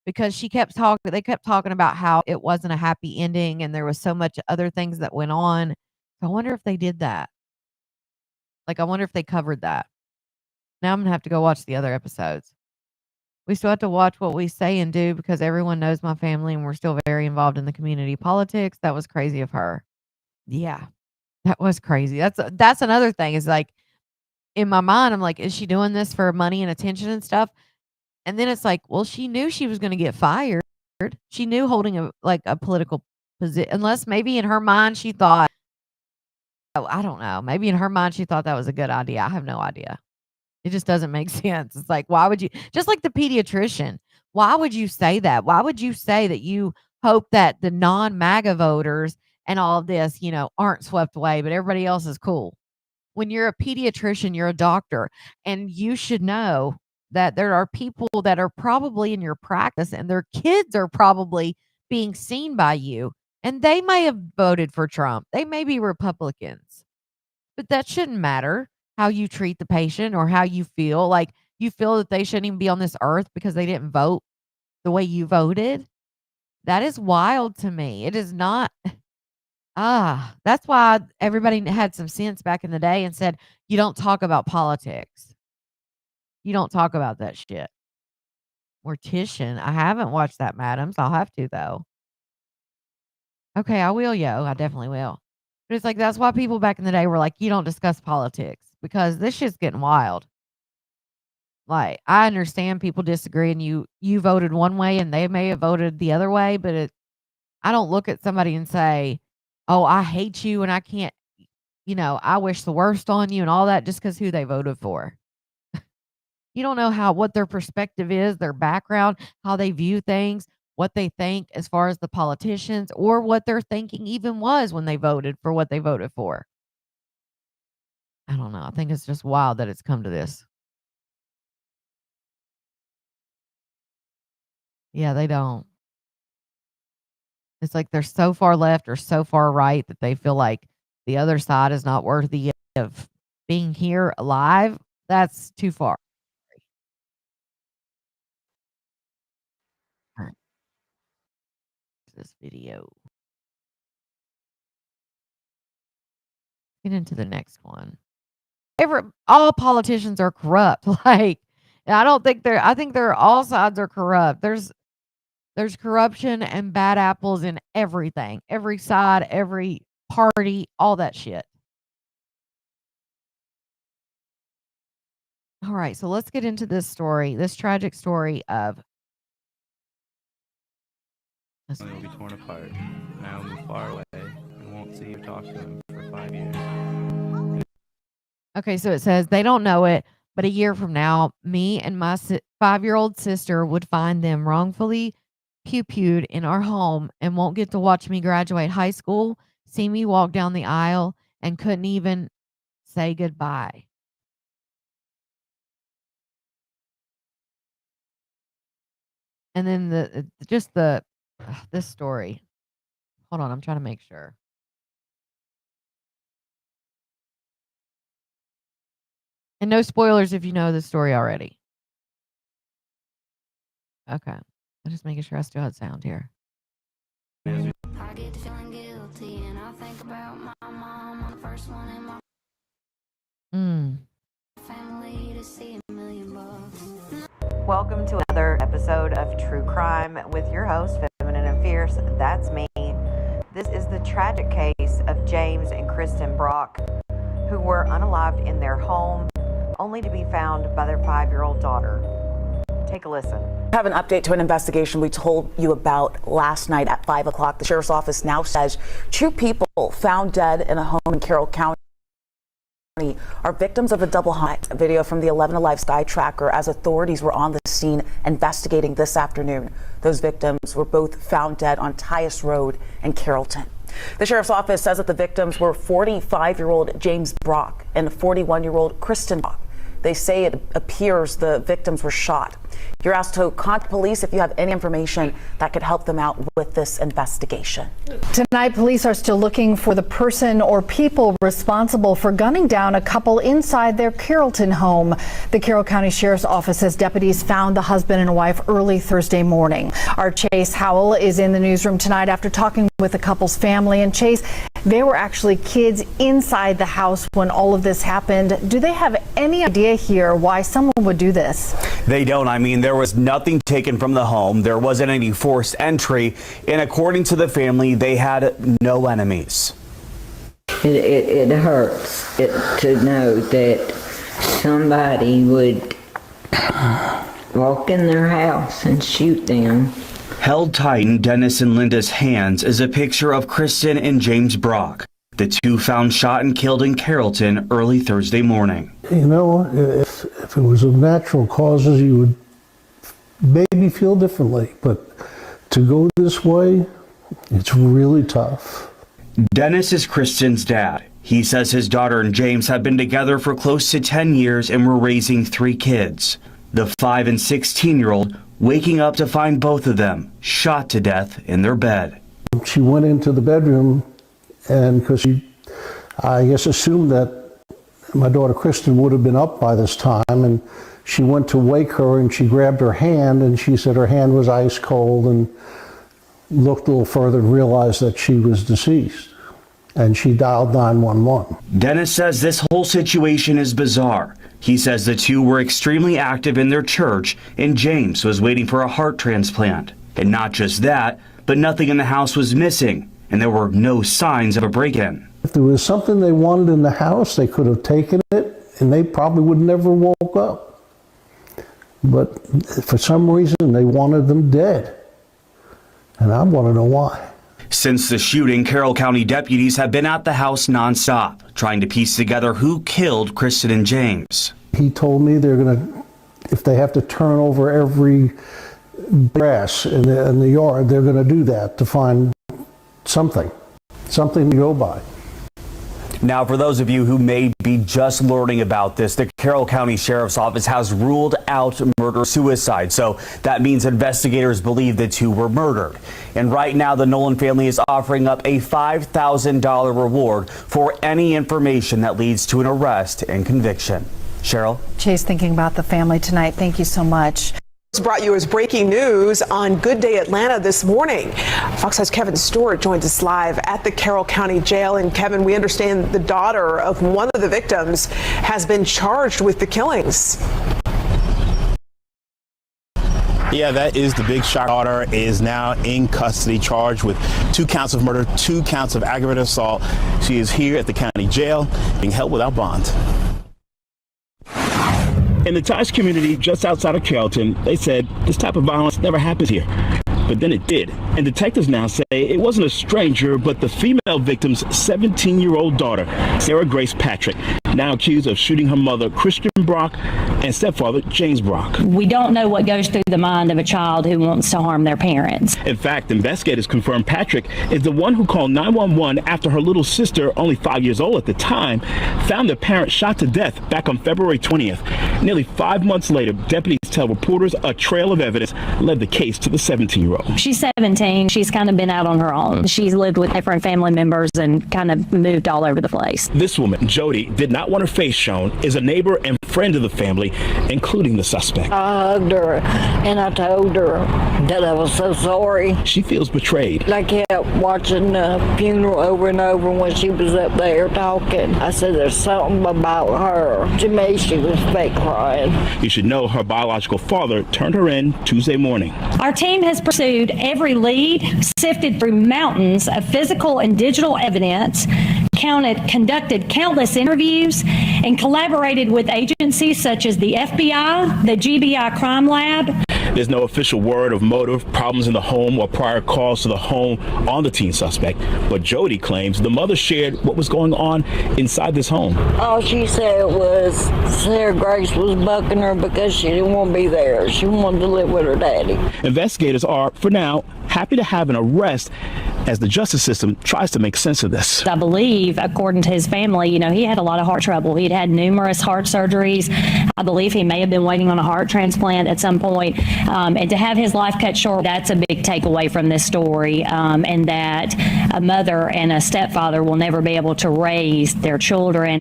because they kept talking about how it wasn't a happy ending and there was so much other things that went on. So I wonder if they did that. Like, I wonder if they covered that. Now I'm gonna have to go watch the other episodes. We still have to watch what we say and do because everyone knows my family and we're still very involved in the community politics. That was crazy of her. Yeah, that was crazy. That's another thing is like in my mind, I'm like, is she doing this for money and attention and stuff? And then it's like, well, she knew she was gonna get fired. She knew holding a political position, unless maybe in her mind she thought, oh, I don't know. Maybe in her mind she thought that was a good idea. I have no idea. It just doesn't make sense. It's like, why would you, just like the pediatrician, why would you say that? Why would you say that you hope that the non-MAGA voters and all of this, aren't swept away, but everybody else is cool? When you're a pediatrician, you're a doctor, and you should know that there are people that are probably in your practice and their kids are probably being seen by you, and they may have voted for Trump. They may be Republicans, but that shouldn't matter how you treat the patient or how you feel. Like you feel that they shouldn't even be on this earth because they didn't vote the way you voted. That is wild to me. It is not. That's why everybody had some sense back in the day and said, you don't talk about politics. You don't talk about that shit. Mortician. I haven't watched that, madams. I'll have to, though. Okay, I will, yo. I definitely will. But it's like, that's why people back in the day were like, you don't discuss politics because this shit's getting wild. Like, I understand people disagree and you voted one way and they may have voted the other way, but I don't look at somebody and say, oh, I hate you and I can't, I wish the worst on you and all that just because who they voted for. You don't know what their perspective is, their background, how they view things, what they think as far as the politicians, or what their thinking even was when they voted for what they voted for. I don't know. I think it's just wild that it's come to this. Yeah, they don't. It's like they're so far left or so far right that they feel like the other side is not worthy of being here alive. That's too far. All right. This video. Get into the next one. All politicians are corrupt. Like, I don't think I think all sides are corrupt. There's corruption and bad apples in everything. Every side, every party, all that shit. All right, so let's get into this story, this tragic story of. They will be torn apart. I will move far away and won't see or talk to him for 5 years. Okay, so it says they don't know it, but a year from now, me and my 5-year-old sister would find them wrongfully pew-pewed in our home and won't get to watch me graduate high school, see me walk down the aisle, and couldn't even say goodbye. And then this story. Hold on, I'm trying to make sure. And no spoilers if you know the story already. Okay. I'm just making sure I still had sound here. I get to feeling guilty and I think about my mom on the first one in my family to see $1 million. Welcome to another episode of True Crime with your host, Feminine and Fierce. That's me. This is the tragic case of James and Kristen Brock, who were unalived in their home, only to be found by their 5-year-old daughter. Take a listen. I have an update to an investigation we told you about last night at 5 o'clock. The sheriff's office now says 2 people found dead in a home in Carroll County are victims of a double hunt. A video from the 11 Alive Sky Tracker as authorities were on the scene investigating this afternoon. Those victims were both found dead on Tyus Road in Carrollton. The sheriff's office says that the victims were 45-year-old James Brock and 41-year-old Kristen Brock. They say it appears the victims were shot. You're asked to contact police if you have any information that could help them out with this investigation. Tonight, police are still looking for the person or people responsible for gunning down a couple inside their Carrollton home. The Carroll County Sheriff's Office says deputies found the husband and wife early Thursday morning. Our Chase Howell is in the newsroom tonight after talking with the couple's family. And Chase, there were actually kids inside the house when all of this happened. Do they have any idea here why someone would do this? They don't. I mean, there was nothing taken from the home. There wasn't any forced entry. And according to the family, they had no enemies. It hurts to know that somebody would walk in their house and shoot them. Held tight in Dennis and Linda's hands is a picture of Kristen and James Brock, the 2 found shot and killed in Carrollton early Thursday morning. You know, if it was of natural causes, you would maybe feel differently, but to go this way, it's really tough. Dennis is Kristen's dad. He says his daughter and James have been together for close to 10 years and were raising 3 kids. The 5 and 16-year-old waking up to find both of them shot to death in their bed. She went into the bedroom, and because she, I guess, assumed that my daughter Kristen would have been up by this time, and she went to wake her and she grabbed her hand, and she said her hand was ice cold, and looked a little further and realized that she was deceased, and she dialed 911. Dennis says this whole situation is bizarre. He says the two were extremely active in their church, and James was waiting for a heart transplant. And not just that, but nothing in the house was missing, and there were no signs of a break-in. If there was something they wanted in the house, they could have taken it, and they probably would never woke up. But for some reason, they wanted them dead. And I want to know why. Since the shooting, Carroll County deputies have been at the house nonstop, trying to piece together who killed Kristen and James. He told me they're going to, if they have to turn over every grass in the yard, they're going to do that to find something to go by. Now, for those of you who may be just learning about this, the Carroll County Sheriff's Office has ruled out murder-suicide. So that means investigators believe the two were murdered. And right now, the Nolan family is offering up a $5,000 reward for any information that leads to an arrest and conviction. Cheryl? Chase, thinking about the family tonight. Thank you so much. Brought you as breaking news on Good Day Atlanta this morning. Fox 5's Kevin Stewart joins us live at the Carroll County Jail. And Kevin, we understand the daughter of one of the victims has been charged with the killings. Yeah, that is the big shock. Daughter is now in custody, charged with 2 counts of murder, 2 counts of aggravated assault. She is here at the county jail being held without bond. In the Taj community just outside of Carrollton, they said this type of violence never happens here. But then it did. And detectives now say it wasn't a stranger, but the female victim's 17-year-old daughter, Sarah Grace Patrick, now accused of shooting her mother, Kristen Brock, and stepfather, James Brock. We don't know what goes through the mind of a child who wants to harm their parents. In fact, investigators confirm Patrick is the one who called 911 after her little sister, only 5 years old at the time, found their parent shot to death back on February 20th. Nearly 5 months later, deputies tell reporters a trail of evidence led the case to the 17-year-old. She's 17. She's kind of been out on her own. She's lived with different family members and kind of moved all over the place. This woman, Jody, did not want her face shown, is a neighbor and friend of the family, including the suspect. I hugged her and I told her that I was so sorry. She feels betrayed. I kept watching the funeral over and over when she was up there talking. I said, there's something about her. To me, she was fake crying. You should know her biological father turned her in Tuesday morning. Our team has pursued every lead, sifted through mountains of physical and digital evidence, conducted countless interviews, and collaborated with agencies such as the FBI, the GBI Crime Lab. There's no official word of motive, problems in the home, or prior calls to the home on the teen suspect. But Jody claims the mother shared what was going on inside this home. All she said was Sarah Grace was bucking her because she didn't want to be there. She wanted to live with her daddy. Investigators are, for now, happy to have an arrest as the justice system tries to make sense of this. I believe, according to his family, he had a lot of heart trouble. He'd had numerous heart surgeries. I believe he may have been waiting on a heart transplant at some point. And to have his life cut short, that's a big takeaway from this story, and that a mother and a stepfather will never be able to raise their children.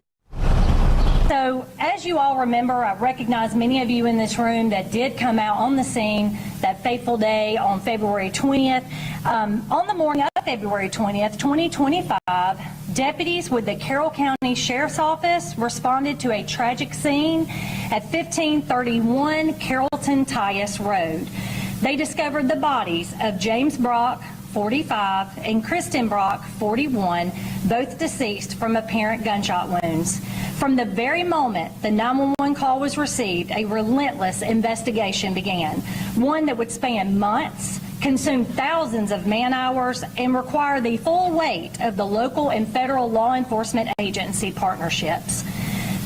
So, as you all remember, I recognize many of you in this room that did come out on the scene that fateful day on February 20th. On the morning of February 20th, 2025, deputies with the Carroll County Sheriff's Office responded to a tragic scene at 1531 Carrollton Tyus Road. They discovered the bodies of James Brock, 45, and Kristen Brock, 41, both deceased from apparent gunshot wounds. From the very moment the 911 call was received, a relentless investigation began, one that would span months, consume thousands of man-hours, and require the full weight of the local and federal law enforcement agency partnerships.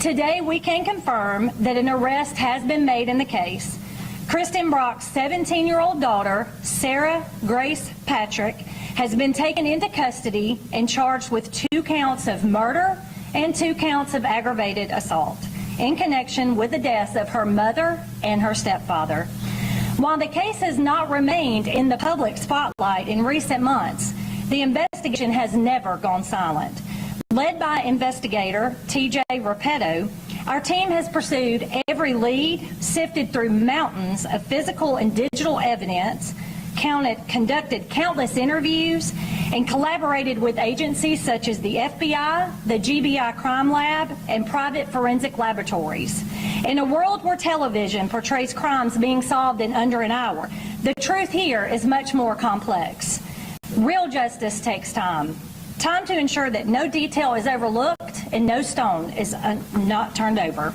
Today, we can confirm that an arrest has been made in the case. Kristen Brock's 17-year-old daughter, Sarah Grace Patrick, has been taken into custody and charged with 2 counts of murder and 2 counts of aggravated assault in connection with the deaths of her mother and her stepfather. While the case has not remained in the public spotlight in recent months, the investigation has never gone silent. Led by investigator TJ Repetto, our team has pursued every lead, sifted through mountains of physical and digital evidence, conducted countless interviews, and collaborated with agencies such as the FBI, the GBI Crime Lab, and private forensic laboratories. In a world where television portrays crimes being solved in under an hour, the truth here is much more complex. Real justice takes time. Time to ensure that no detail is overlooked and no stone is not turned over.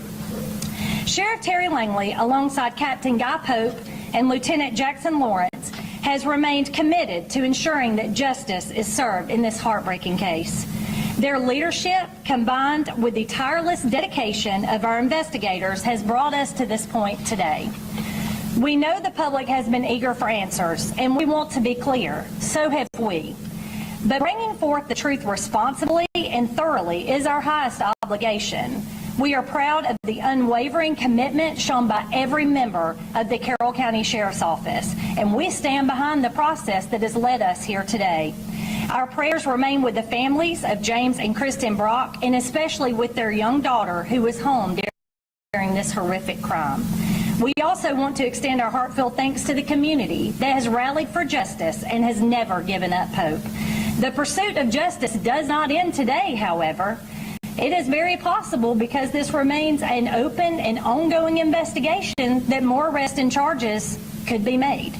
Sheriff Terry Langley, alongside Captain Guy Pope and Lieutenant Jackson Lawrence, has remained committed to ensuring that justice is served in this heartbreaking case. Their leadership, combined with the tireless dedication of our investigators, has brought us to this point today. We know the public has been eager for answers, and we want to be clear. So have we. But bringing forth the truth responsibly and thoroughly is our highest obligation. We are proud of the unwavering commitment shown by every member of the Carroll County Sheriff's Office, and we stand behind the process that has led us here today. Our prayers remain with the families of James and Kristen Brock, and especially with their young daughter who was home during this horrific crime. We also want to extend our heartfelt thanks to the community that has rallied for justice and has never given up hope. The pursuit of justice does not end today, however. It is very possible, because this remains an open and ongoing investigation, that more arrests and charges could be made.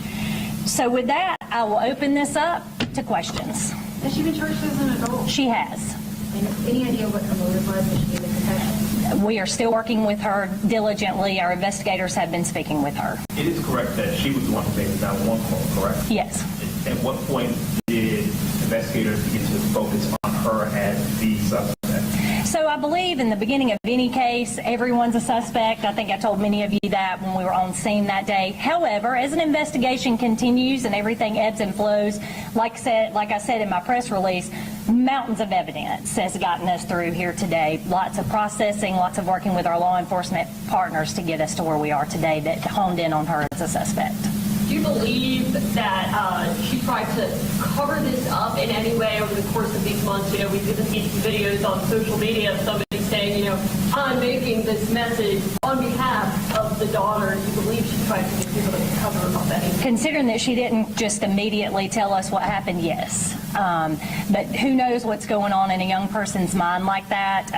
So with that, I will open this up to questions. Has she been charged as an adult? She has. And any idea what her motive was when she gave the confession? We are still working with her diligently. Our investigators have been speaking with her. It is correct that she was the one who made the 911 call, correct? Yes. At what point did investigators begin to focus on her as the suspect? So I believe in the beginning of any case, everyone's a suspect. I think I told many of you that when we were on scene that day. However, as an investigation continues and everything ebbs and flows, like I said in my press release, mountains of evidence has gotten us through here today. Lots of processing, lots of working with our law enforcement partners to get us to where we are today that honed in on her as a suspect. Do you believe that she tried to cover this up in any way over the course of these months? You know, we've been seeing videos on social media of somebody saying, you know, I'm making this message on behalf of the daughter. Do you believe she tried to get people to cover up anything? Considering that she didn't just immediately tell us what happened, yes. But who knows what's going on in a young person's mind like that.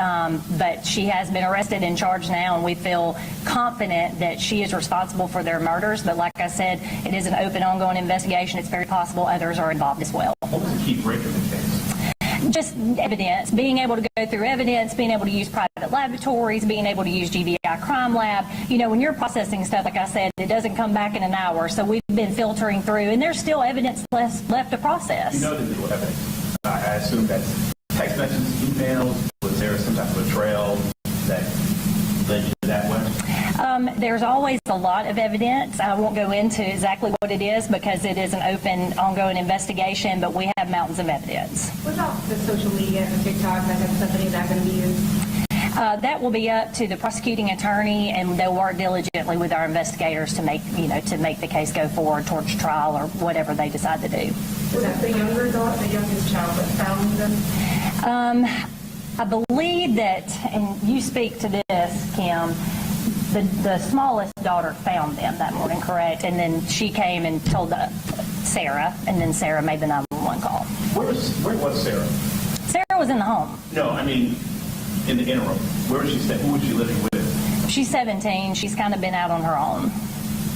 But she has been arrested and charged now, and we feel confident that she is responsible for their murders. But like I said, it is an open, ongoing investigation. It's very possible others are involved as well. What was the key break of the case? Just evidence, being able to go through evidence, being able to use private laboratories, being able to use GBI Crime Lab. You know, when you're processing stuff, like I said, it doesn't come back in an hour. So we've been filtering through, and there's still evidence left to process. You know there's little evidence. I assume that's text messages, emails. Was there some type of a trail that led you that way? There's always a lot of evidence. I won't go into exactly what it is because it is an open, ongoing investigation, but we have mountains of evidence. What about the social media and TikTok? That kind of stuff, any of that going to be used? That will be up to the prosecuting attorney, and they'll work diligently with our investigators to make the case go forward towards trial or whatever they decide to do. Was that the younger daughter, the youngest child that found them? I believe that, and you speak to this, Kim, the smallest daughter found them that morning, correct? And then she came and told Sarah, and then Sarah made the 911 call. Where was Sarah? Sarah was in the home. No, I mean, in the interim. Where was she staying? Who was she living with? She's 17. She's kind of been out on her own.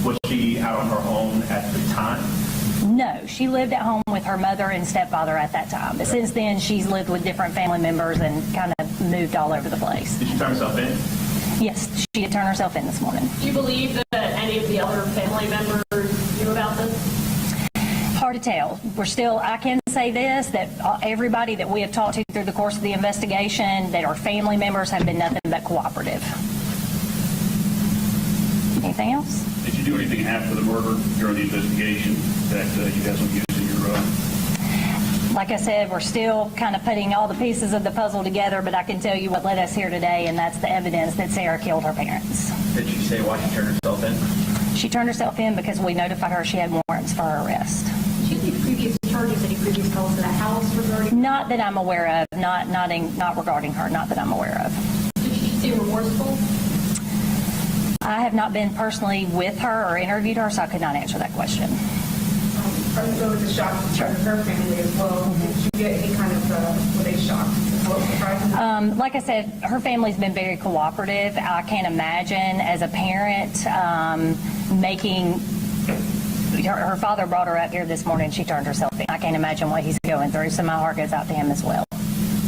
Was she out on her own at the time? No, she lived at home with her mother and stepfather at that time. But since then, she's lived with different family members and kind of moved all over the place. Did she turn herself in? Yes, she did turn herself in this morning. Do you believe that any of the other family members knew about this? Hard to tell. I can say this, that everybody that we have talked to through the course of the investigation that are family members have been nothing but cooperative. Anything else? Did you do anything after the murder during the investigation that you guys will use in your Like I said, we're still kind of putting all the pieces of the puzzle together, but I can tell you what led us here today, and that's the evidence that Sarah killed her parents. Did she say why she turned herself in? She turned herself in because we notified her she had warrants for her arrest. Did you have previous charges, any previous calls to the house regarding? Not that I'm aware of. Not regarding her. Not that I'm aware of. Did she seem remorseful? I have not been personally with her or interviewed her, so I could not answer that question. was a shock to her family as well. Did you get any kind of, were they shocked? What surprised them? Like I said, her family's been very cooperative. I can't imagine as a parent making. Her father brought her up here this morning. She turned herself in. I can't imagine what he's going through, so my heart goes out to him as well.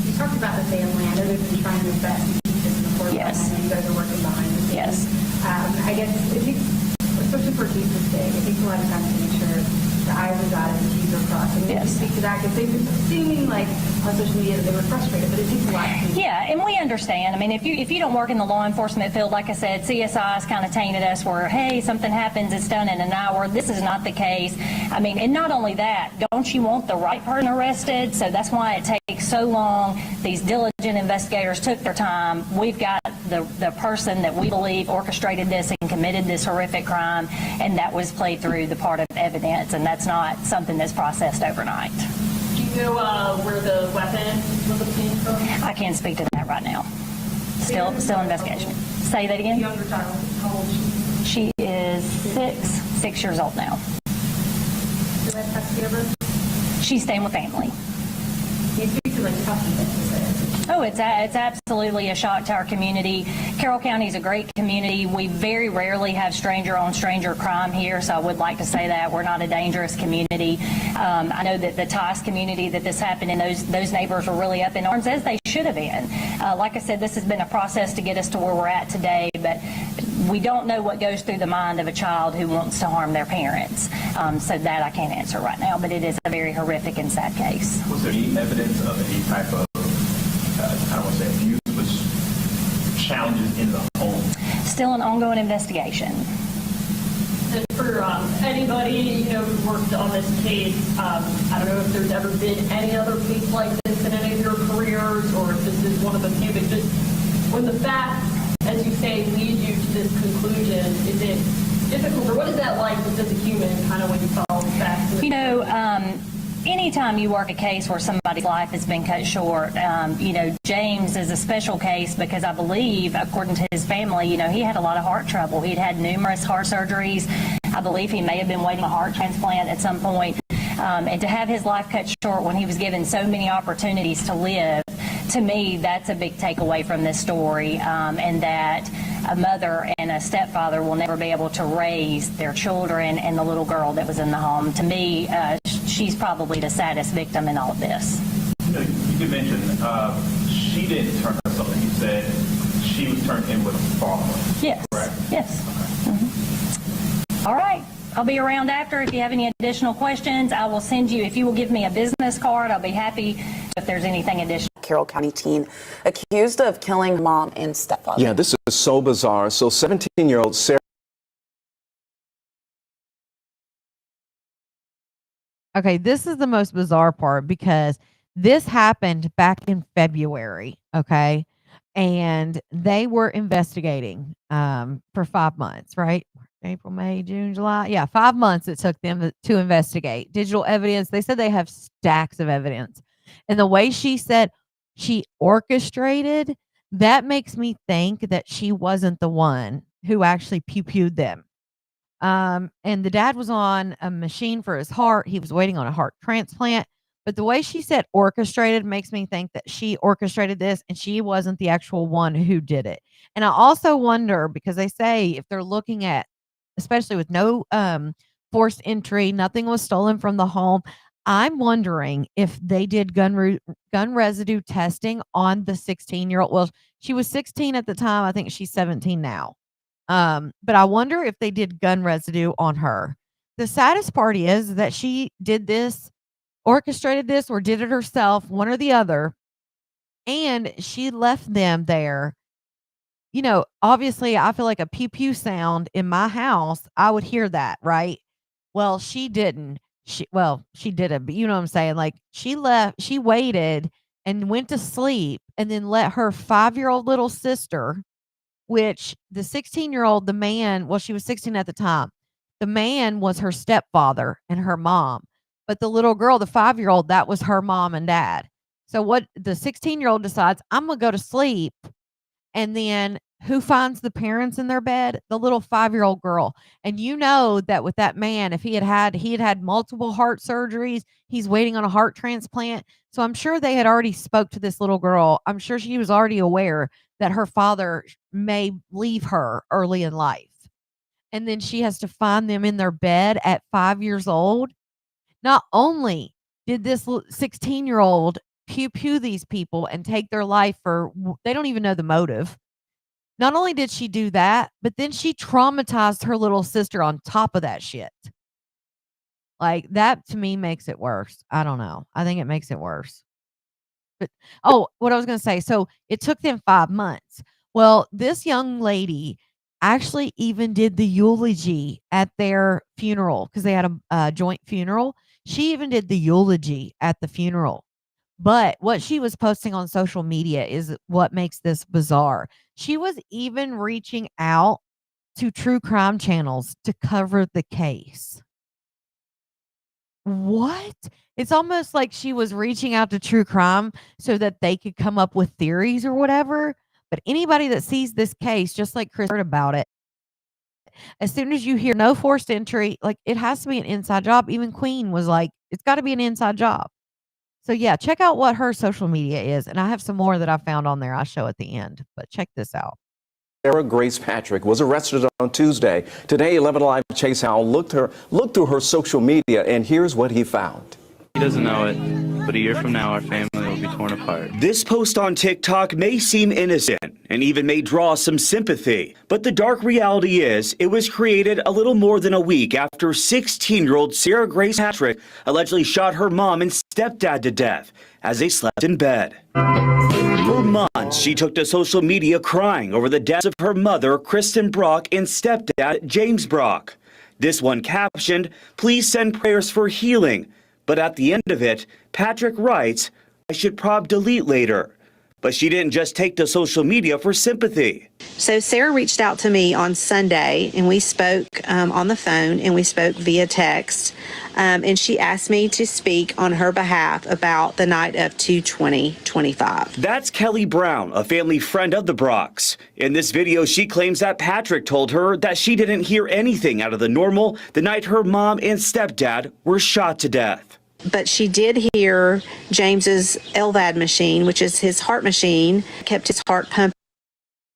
You talked about the family. I know they've been trying their best to keep this in the forefront. Yes. I know you guys are working behind the scenes. Yes. I guess it takes, especially for cases sake, it takes a lot of time to make sure the I's are dotted and the T's are crossed. And Yes. you speak to that because they've been seeming like on social media that they were frustrated, but it takes a lot. Yeah, and we understand. I mean, if you don't work in the law enforcement field, like I said, CSI's kind of tainted us where, hey, something happens, it's done in an hour. This is not the case. I mean, and not only that, don't you want the right person arrested? So that's why it takes so long. These diligent investigators took their time. We've got the person that we believe orchestrated this and committed this horrific crime, and that was played through the part of evidence, and that's not something that's processed overnight. Do you know where the weapon was obtained from? I can't speak to that right now. Still investigation. Say that again? Younger child, how old is She is 6 years old now. she? Do I have to give her? She's staying with family. You speak to like tough things. Oh, it's absolutely a shock to our community. Carroll County is a great community. We very rarely have stranger-on-stranger crime here, so I would like to say that we're not a dangerous community. I know that the Tice community that this happened in, those neighbors were really up in arms, as they should have been. Like I said, this has been a process to get us to where we're at today, but we don't know what goes through the mind of a child who wants to harm their parents. So that I can't answer right now, but it is a very horrific and sad case. Was there any evidence of any type of, I don't want to say abuse, but challenges in the home? Still an ongoing investigation. And for anybody, who worked on this case, I don't know if there's ever been any other case like this in any of your careers, or if this is one of the few, but just when the facts, as you say, lead you to this conclusion, is it difficult, or what is that like just as a human, kind of when you follow the facts? Anytime you work a case where somebody's life has been cut short, James is a special case because I believe, according to his family, he had a lot of heart trouble. He'd had numerous heart surgeries. I believe he may have been waiting a heart transplant at some point. And to have his life cut short when he was given so many opportunities to live, to me, that's a big takeaway from this story, and that a mother and a stepfather will never be able to raise their children and the little girl that was in the home. To me, she's probably the saddest victim in all of this. You did mention she didn't turn herself in. You said she was turned in with a father. Yes. Correct? Yes. Mm-hmm. All right. I'll be around after. If you have any additional questions, I will send you. If you will give me a business card, I'll be happy if there's anything additional. Carroll County teen accused of killing mom and stepfather. Yeah, this is so bizarre. So 17-year-old Sarah. Okay, this is the most bizarre part because this happened back in February, okay? And they were investigating for 5 months, right? April, May, June, July. Yeah, 5 months it took them to investigate. Digital evidence. They said they have stacks of evidence. And the way she said she orchestrated, that makes me think that she wasn't the one who actually pew-pewed them. And the dad was on a machine for his heart. He was waiting on a heart transplant. But the way she said orchestrated makes me think that she orchestrated this and she wasn't the actual one who did it. And I also wonder, because they say if they're looking at, especially with no forced entry, nothing was stolen from the home. I'm wondering if they did gun residue testing on the 16-year-old. Well, she was 16 at the time. I think she's 17 now. But I wonder if they did gun residue on her. The saddest part is that she did this, orchestrated this, or did it herself, one or the other, and she left them there. Obviously, I feel like a pew pew sound in my house, I would hear that, right? Well, she didn't. She didn't, but you know what I'm saying? Like, she left, she waited and went to sleep and then let her 5-year-old little sister, which the 16-year-old, the man, well, she was 16 at the time. The man was her stepfather and her mom. But the little girl, the 5-year-old, that was her mom and dad. So what the 16-year-old decides, I'm going to go to sleep. And then who finds the parents in their bed? The little 5-year-old girl. And you know that with that man, if he had multiple heart surgeries, he's waiting on a heart transplant. So I'm sure they had already spoke to this little girl. I'm sure she was already aware that her father may leave her early in life. And then she has to find them in their bed at 5 years old. Not only did this 16-year-old pew these people and take their life for, they don't even know the motive. Not only did she do that, but then she traumatized her little sister on top of that shit. Like, that to me makes it worse. I don't know. I think it makes it worse. But, what I was going to say. So it took them 5 months. Well, this young lady actually even did the eulogy at their funeral because they had a joint funeral. She even did the eulogy at the funeral. But what she was posting on social media is what makes this bizarre. She was even reaching out to true crime channels to cover the case. What? It's almost like she was reaching out to true crime so that they could come up with theories or whatever. But anybody that sees this case, just like Chris heard about it, as soon as you hear no forced entry, like, it has to be an inside job. Even Queen was like, it's got to be an inside job. So yeah, check out what her social media is. And I have some more that I found on there. I'll show at the end, but check this out. Sarah Grace Patrick was arrested on Tuesday. Today, 11 Alive Chase Howell looked through her social media, and here's what he found. He doesn't know it, but a year from now, our family will be torn apart. This post on TikTok may seem innocent and even may draw some sympathy, but the dark reality is it was created a little more than a week after 16-year-old Sarah Grace Patrick allegedly shot her mom and stepdad to death as they slept in bed. For months, she took to social media crying over the deaths of her mother, Kristen Brock, and stepdad, James Brock. This one captioned, "Please send prayers for healing." But at the end of it, Patrick writes, "I should delete later." But she didn't just take to social media for sympathy. So Sarah reached out to me on Sunday, and we spoke on the phone, and we spoke via text. And she asked me to speak on her behalf about the night of 2/20/25. That's Kelly Brown, a family friend of the Brocks. In this video, she claims that Patrick told her that she didn't hear anything out of the normal the night her mom and stepdad were shot to death. But she did hear James's LVAD machine, which is his heart machine, kept his heart pumping.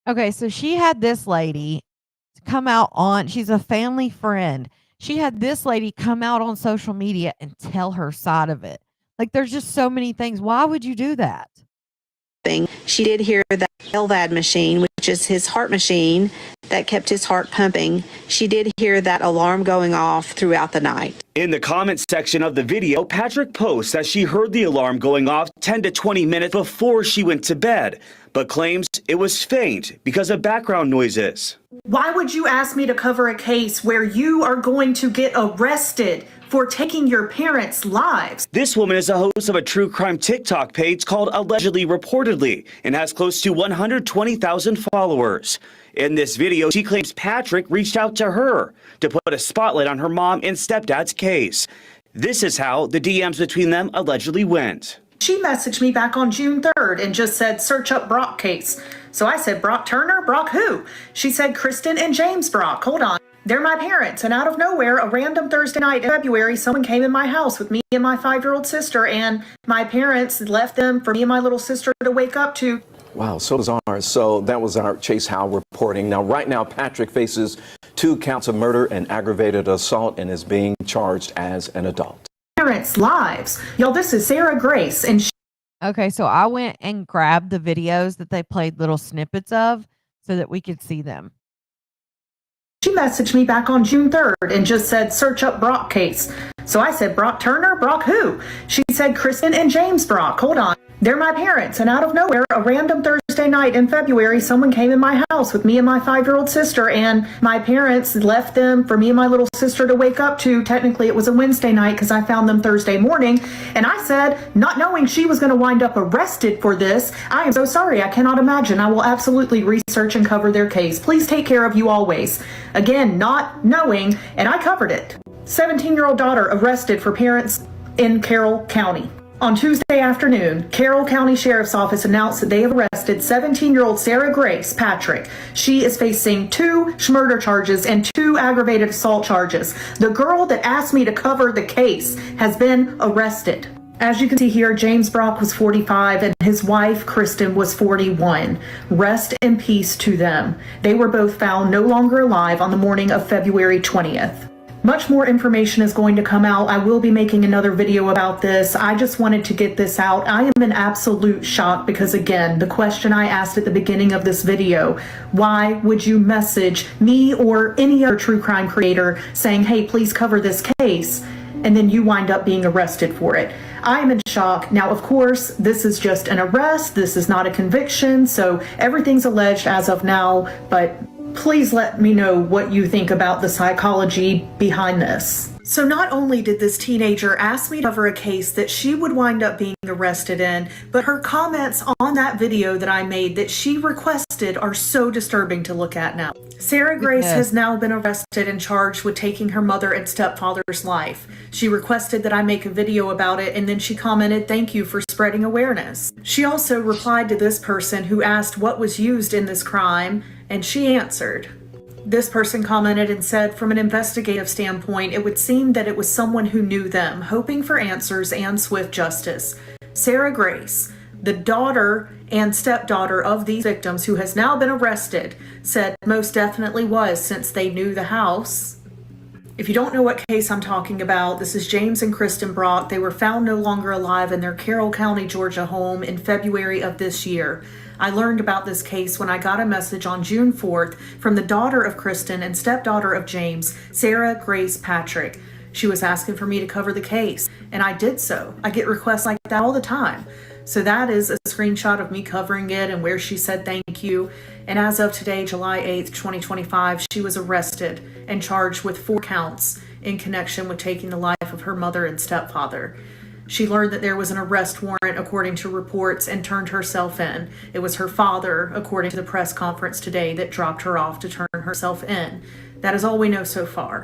Okay, so she had this lady come out on, she's a family friend. She had this lady come out on social media and tell her side of it. Like, there's just so many things. Why would you do that? She did hear that LVAD machine, which is his heart machine that kept his heart pumping. She did hear that alarm going off throughout the night. In the comments section of the video, Patrick posts that she heard the alarm going off 10 to 20 minutes before she went to bed, but claims it was faint because of background noises. Why would you ask me to cover a case where you are going to get arrested for taking your parents' lives? This woman is a host of a true crime TikTok page called Allegedly Reportedly and has close to 120,000 followers. In this video, she claims Patrick reached out to her to put a spotlight on her mom and stepdad's case. This is how the DMs between them allegedly went. She messaged me back on June 3rd and just said, search up Brock case. So I said, Brock Turner? Brock who? She said, Kristen and James Brock. Hold on. They're my parents. And out of nowhere, a random Thursday night in February, someone came in my house with me and my 5-year-old sister, and my parents left them for me and my little sister to wake up to. Wow, so bizarre. So that was our Chase Howell reporting. Now, right now, Patrick faces 2 counts of murder and aggravated assault and is being charged as an adult. Parents' lives. Y'all, this is Sarah Grace, and Okay, so I went and grabbed the videos that they played little snippets of so that we could see them. she messaged me back on June 3rd and just said, search up Brock case. So I said, Brock Turner? Brock who? She said, Kristen and James Brock. Hold on. They're my parents. And out of nowhere, a random Thursday night in February, someone came in my house with me and my 5-year-old sister, and my parents left them for me and my little sister to wake up to. Technically, it was a Wednesday night because I found them Thursday morning. And I said, not knowing she was going to wind up arrested for this, I am so sorry. I cannot imagine. I will absolutely research and cover their case. Please take care of you always. Again, not knowing, and I covered it. 17-year-old daughter arrested for parents in Carroll County. On Tuesday afternoon, Carroll County Sheriff's Office announced that they have arrested 17-year-old Sarah Grace Patrick. She is facing 2 murder charges and 2 aggravated assault charges. The girl that asked me to cover the case has been arrested. As you can see here, James Brock was 45 and his wife, Kristen, was 41. Rest in peace to them. They were both found no longer alive on the morning of February 20th. Much more information is going to come out. I will be making another video about this. I just wanted to get this out. I am in absolute shock because, again, the question I asked at the beginning of this video, why would you message me or any other true crime creator saying, hey, please cover this case, and then you wind up being arrested for it? I am in shock. Now, of course, this is just an arrest. This is not a conviction, so everything's alleged as of now, but please let me know what you think about the psychology behind this. So not only did this teenager ask me to cover a case that she would wind up being arrested in, but her comments on that video that I made that she requested are so disturbing to look at now. Sarah Grace has now been arrested and charged with taking her mother and stepfather's life. She requested that I make a video about it, and then she commented, "Thank you for spreading awareness." She also replied to this person who asked what was used in this crime, and she answered. This person commented and said, from an investigative standpoint, it would seem that it was someone who knew them, hoping for answers and swift justice. Sarah Grace, the daughter and stepdaughter of these victims who has now been arrested, said most definitely was, since they knew the house. If you don't know what case I'm talking about, this is James and Kristen Brock. They were found no longer alive in their Carroll County, Georgia home in February of this year. I learned about this case when I got a message on June 4th from the daughter of Kristen and stepdaughter of James, Sarah Grace Patrick. She was asking for me to cover the case, and I did so. I get requests like that all the time. So that is a screenshot of me covering it and where she said thank you. And as of today, July 8th, 2025, she was arrested and charged with 4 counts in connection with taking the life of her mother and stepfather. She learned that there was an arrest warrant according to reports and turned herself in. It was her father, according to the press conference today, that dropped her off to turn herself in. That is all we know so far.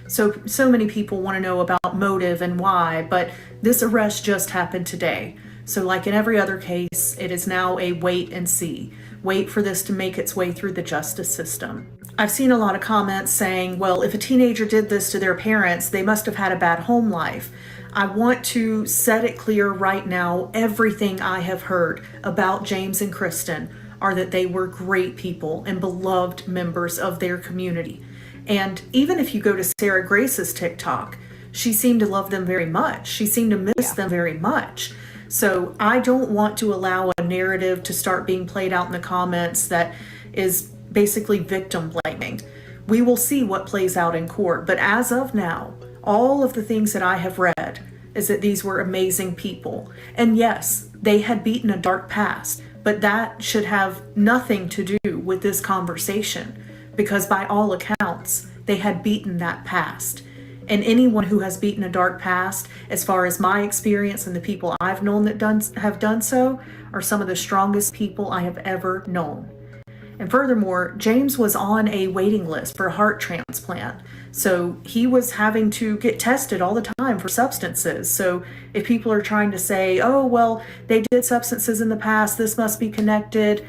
So many people want to know about motive and why, but this arrest just happened today. So like in every other case, it is now a wait and see. Wait for this to make its way through the justice system. I've seen a lot of comments saying, well, if a teenager did this to their parents, they must have had a bad home life. I want to set it clear right now, everything I have heard about James and Kristen are that they were great people and beloved members of their community. And even if you go to Sarah Grace's TikTok, she seemed to love them very much. She seemed to miss them very much. So I don't want to allow a narrative to start being played out in the comments that is basically victim blaming. We will see what plays out in court. But as of now, all of the things that I have read is that these were amazing people. And yes, they had beaten a dark past, but that should have nothing to do with this conversation, because by all accounts, they had beaten that past. And anyone who has beaten a dark past, as far as my experience and the people I've known that have done so, are some of the strongest people I have ever known. And furthermore, James was on a waiting list for a heart transplant. So he was having to get tested all the time for substances. So if people are trying to say, oh, well, they did substances in the past, this must be connected.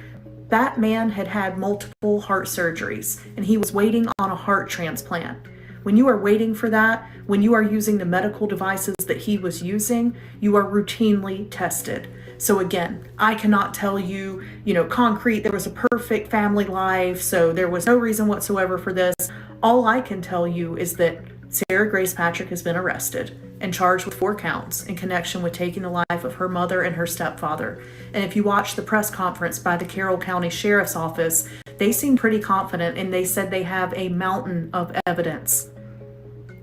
That man had had multiple heart surgeries and he was waiting on a heart transplant. When you are waiting for that, when you are using the medical devices that he was using, you are routinely tested. So again, I cannot tell you, concrete, there was a perfect family life, so there was no reason whatsoever for this. All I can tell you is that Sarah Grace Patrick has been arrested and charged with 4 counts in connection with taking the life of her mother and her stepfather. And if you watch the press conference by the Carroll County Sheriff's Office, they seem pretty confident and they said they have a mountain of evidence.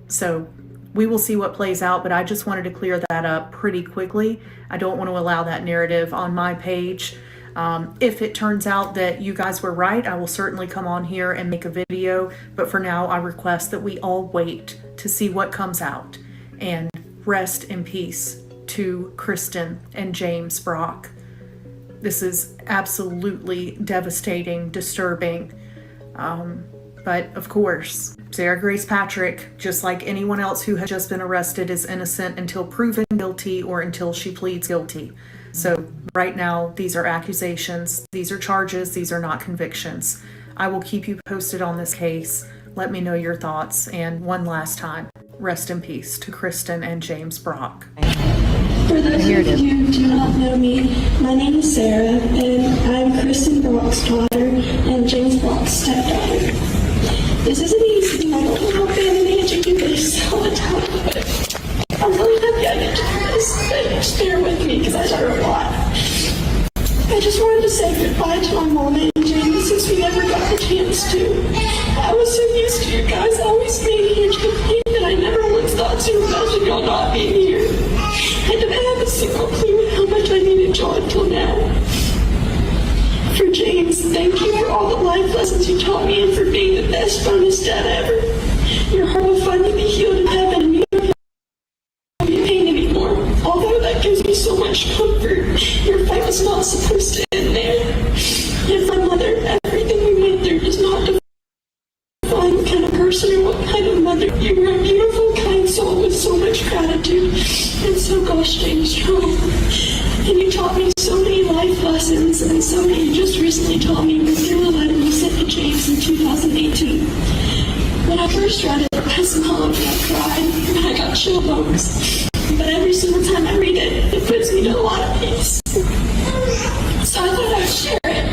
So we will see what plays out, but I just wanted to clear that up pretty quickly. I don't want to allow that narrative on my page. If it turns out that you guys were right, I will certainly come on here and make a video. But for now, I request that we all wait to see what comes out. And rest in peace to Kristen and James Brock. This is absolutely devastating, disturbing. But of course, Sarah Grace Patrick, just like anyone else who has just been arrested, is innocent until proven guilty or until she pleads guilty. So right now, these are accusations, these are charges, these are not convictions. I will keep you posted on this case. Let me know your thoughts. And one last time, rest in peace to Kristen and James Brock. For those of you who do not know me, my name is Sarah, and I'm Kristen Brock's daughter and James Brock's stepdaughter. This isn't easy. I don't know how family managing do this all the time, but I'm really happy I get to do this. But just bear with me because I share a lot. I just wanted to say goodbye to my mom and James since we never got the chance to. I was so used to you guys always being here to complain that I never once thought to imagine y'all not being here. I didn't have a single clue how much I needed y'all until now. For James, thank you for all the life lessons you taught me and for being the best bonus dad ever. Your heart will finally be healed in heaven and you don't have any pain anymore. Although that gives me so much comfort, your fight was not supposed to end there. And my mother, everything we went through does not define what kind of person or what kind of mother. You were a beautiful, kind soul with so much gratitude and so gosh dang strong. And you taught me so many life lessons, and so many you just recently taught me through a letter you sent to James in 2018. When I first read it, I smiled and I cried, and I got chill bumps. But every single time I read it, it puts me to a lot of peace. So I thought I'd share it.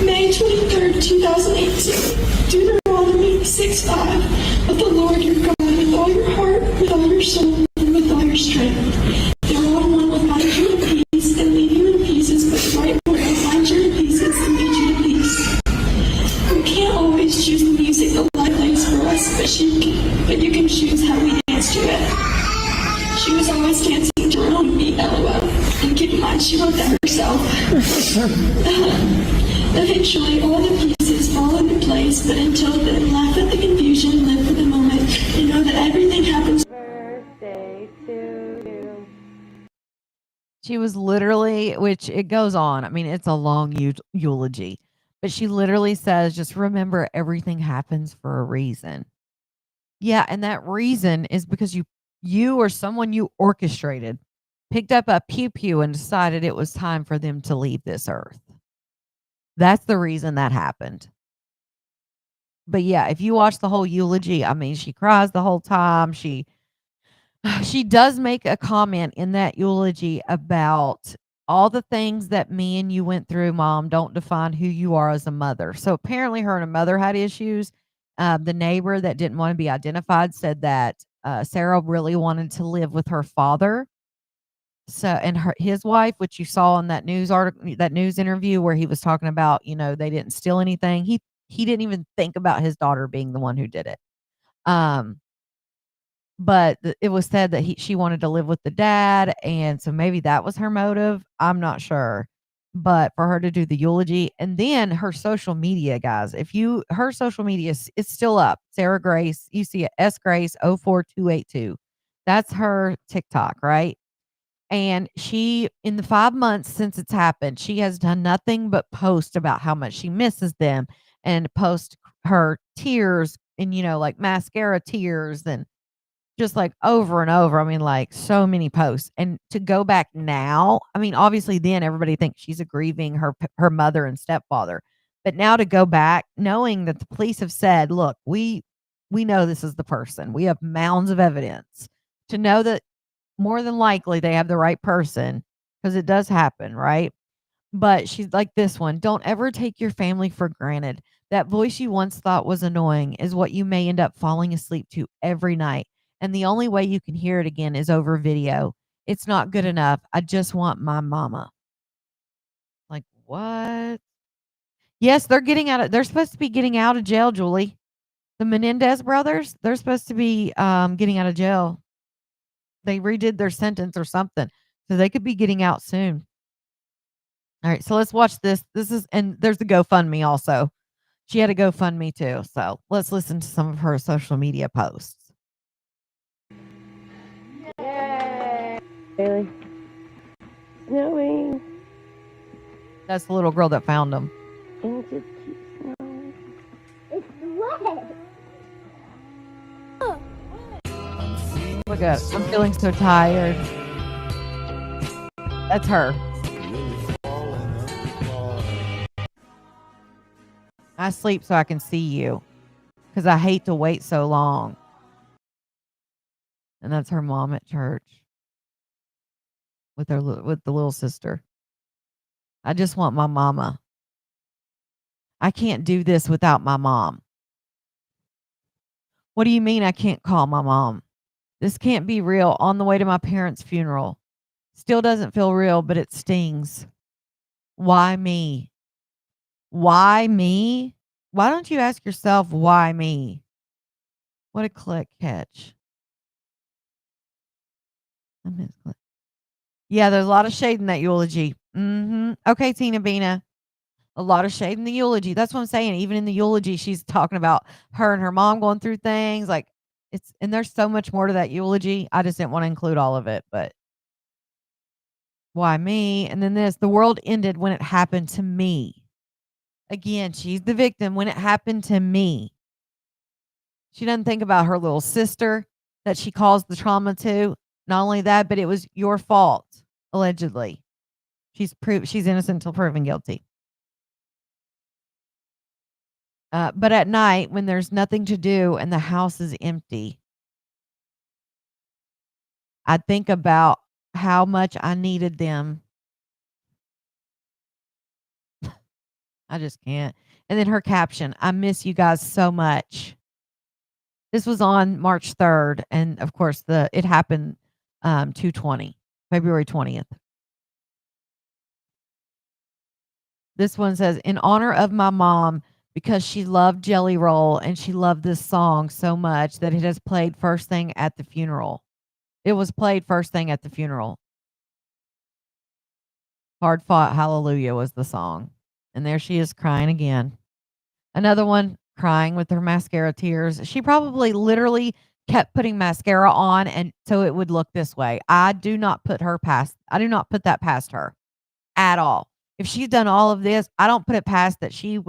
May 23rd, 2018. Deuteronomy 6:5. But the Lord your God with all your heart, with all your soul, and with all your strength. The wrong one will find you in peace and leave you in pieces, but the right one will find you in pieces and lead you to peace. We can't always choose the music that life plays for us, but you can choose how we dance to it. She was always dancing to her own beat, LOL. And keep in mind, she wrote that herself. Eventually, all the pieces fall into place, but until then, laugh at the confusion, live for the moment, and know that everything happens. Birthday to you. She was literally, which it goes on. I mean, it's a long eulogy, but she literally says, just remember everything happens for a reason. Yeah. And that reason is because you or someone you orchestrated picked up a pew pew and decided it was time for them to leave this earth. That's the reason that happened. But yeah, if you watch the whole eulogy, I mean, she cries the whole time. She does make a comment in that eulogy about all the things that me and you went through, Mom, don't define who you are as a mother. So apparently her and her mother had issues. The neighbor that didn't want to be identified said that Sarah really wanted to live with her father. So, and his wife, which you saw in that news article, that news interview where he was talking about, they didn't steal anything. He didn't even think about his daughter being the one who did it. But it was said that she wanted to live with the dad, and so maybe that was her motive. I'm not sure. But for her to do the eulogy, and then her social media, guys, her social media is still up. Sarah Grace, you see it, S Grace 04282. That's her TikTok, right? And she, in the 5 months since it's happened, she has done nothing but post about how much she misses them and post her tears and, like mascara tears and just like over and over. I mean, like so many posts. And to go back now, I mean, obviously then everybody thinks she's grieving her mother and stepfather. But now to go back, knowing that the police have said, look, we know this is the person. We have mounds of evidence to know that more than likely they have the right person, because it does happen, right? But she's like this one. Don't ever take your family for granted. That voice you once thought was annoying is what you may end up falling asleep to every night. And the only way you can hear it again is over video. It's not good enough. I just want my mama. Like, what? Yes, they're supposed to be getting out of jail, Julie. The Menendez brothers, they're supposed to be getting out of jail. They redid their sentence or something. So they could be getting out soon. All right, so let's watch this. And there's a GoFundMe also. She had a GoFundMe too. So let's listen to some of her social media posts. Yay! Really? Snowing. That's the little girl that found them. And it just keeps snowing. It's wet. Look at, I'm feeling so tired. That's her. I sleep so I can see you because I hate to wait so long. And that's her mom at church with with the little sister. I just want my mama. I can't do this without my mom. What do you mean I can't call my mom? This can't be real. On the way to my parents' funeral. Still doesn't feel real, but it stings. Why me? Why me? Why don't you ask yourself, why me? What a click catch. Yeah, there's a lot of shade in that eulogy. Okay, Tina Bina. A lot of shade in the eulogy. That's what I'm saying. Even in the eulogy, she's talking about her and her mom going through things. Like and there's so much more to that eulogy. I just didn't want to include all of it, but why me? And then the world ended when it happened to me. Again, she's the victim when it happened to me. She doesn't think about her little sister that she caused the trauma to. Not only that, but it was your fault, allegedly. She's innocent until proven guilty. But at night, when there's nothing to do and the house is empty, I think about how much I needed them. I just can't. And then her caption, I miss you guys so much. This was on March 3rd. And of course, it happened 2/20, February 20th. This one says, in honor of my mom, because she loved Jelly Roll and she loved this song so much that it has played first thing at the funeral. It was played first thing at the funeral. Hard Fought Hallelujah was the song. And there she is crying again. Another one crying with her mascara tears. She probably literally kept putting mascara on and so it would look this way. I do not put that past her at all. If she's done all of this, I don't put it past that she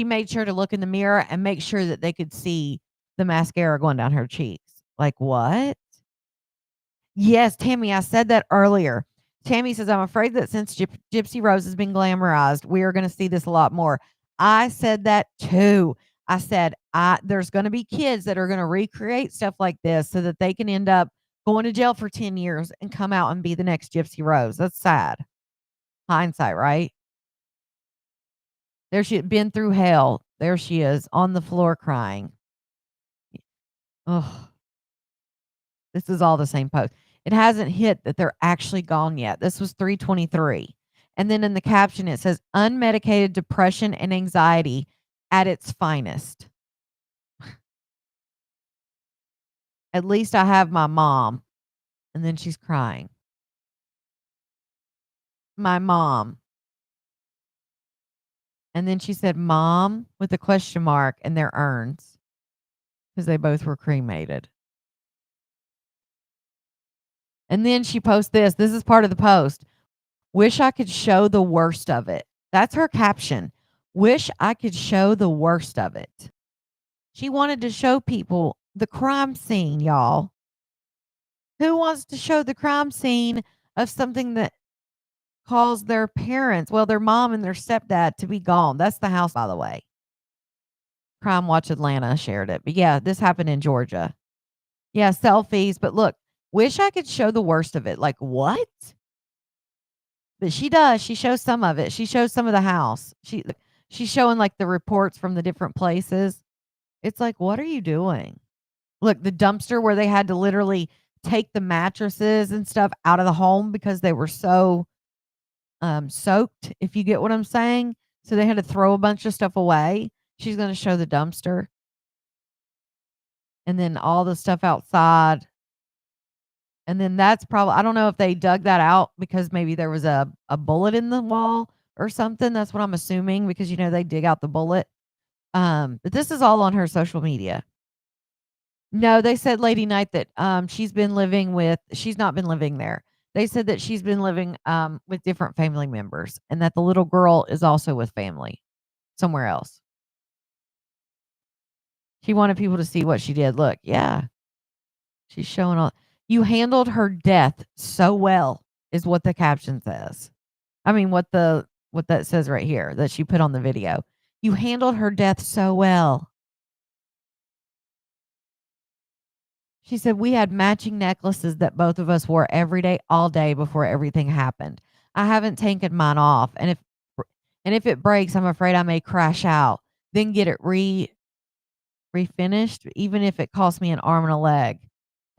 made sure to look in the mirror and make sure that they could see the mascara going down her cheeks. Like what? Yes, Tammy, I said that earlier. Tammy says, I'm afraid that since Gypsy Rose has been glamorized, we are going to see this a lot more. I said that too. I said, there's going to be kids that are going to recreate stuff like this so that they can end up going to jail for 10 years and come out and be the next Gypsy Rose. That's sad. Hindsight, right? There she had been through hell. There she is on the floor crying. Oh, this is all the same post. It hasn't hit that they're actually gone yet. This was 3/23. And then in the caption, it says unmedicated depression and anxiety at its finest. At least I have my mom. And then she's crying. My mom. And then she said, Mom, with a question mark and their urns. Because they both were cremated. And then she posts this. This is part of the post. Wish I could show the worst of it. That's her caption. Wish I could show the worst of it. She wanted to show people the crime scene, y'all. Who wants to show the crime scene of something that caused their parents, well, their mom and their stepdad to be gone? That's the house, by the way. Crime Watch Atlanta shared it. But yeah, this happened in Georgia. Yeah, selfies. But look, wish I could show the worst of it. Like, what? But she does. She shows some of it. She shows some of the house. She's showing like the reports from the different places. It's like, what are you doing? Look, the dumpster where they had to literally take the mattresses and stuff out of the home because they were so soaked, if you get what I'm saying. So they had to throw a bunch of stuff away. She's going to show the dumpster. And then all the stuff outside. And then that's probably, I don't know if they dug that out because maybe there was a bullet in the wall or something. That's what I'm assuming because, you know, they dig out the bullet. But this is all on her social media. No, they said Lady Night that she's not been living there. They said that she's been living with different family members and that the little girl is also with family somewhere else. She wanted people to see what she did. Look, yeah. She's showing all. You handled her death so well, is what the caption says. I mean, what that says right here that she put on the video. You handled her death so well. She said, we had matching necklaces that both of us wore every day, all day before everything happened. I haven't taken mine off. And if it breaks, I'm afraid I may crash out, then get it refinished, even if it costs me an arm and a leg.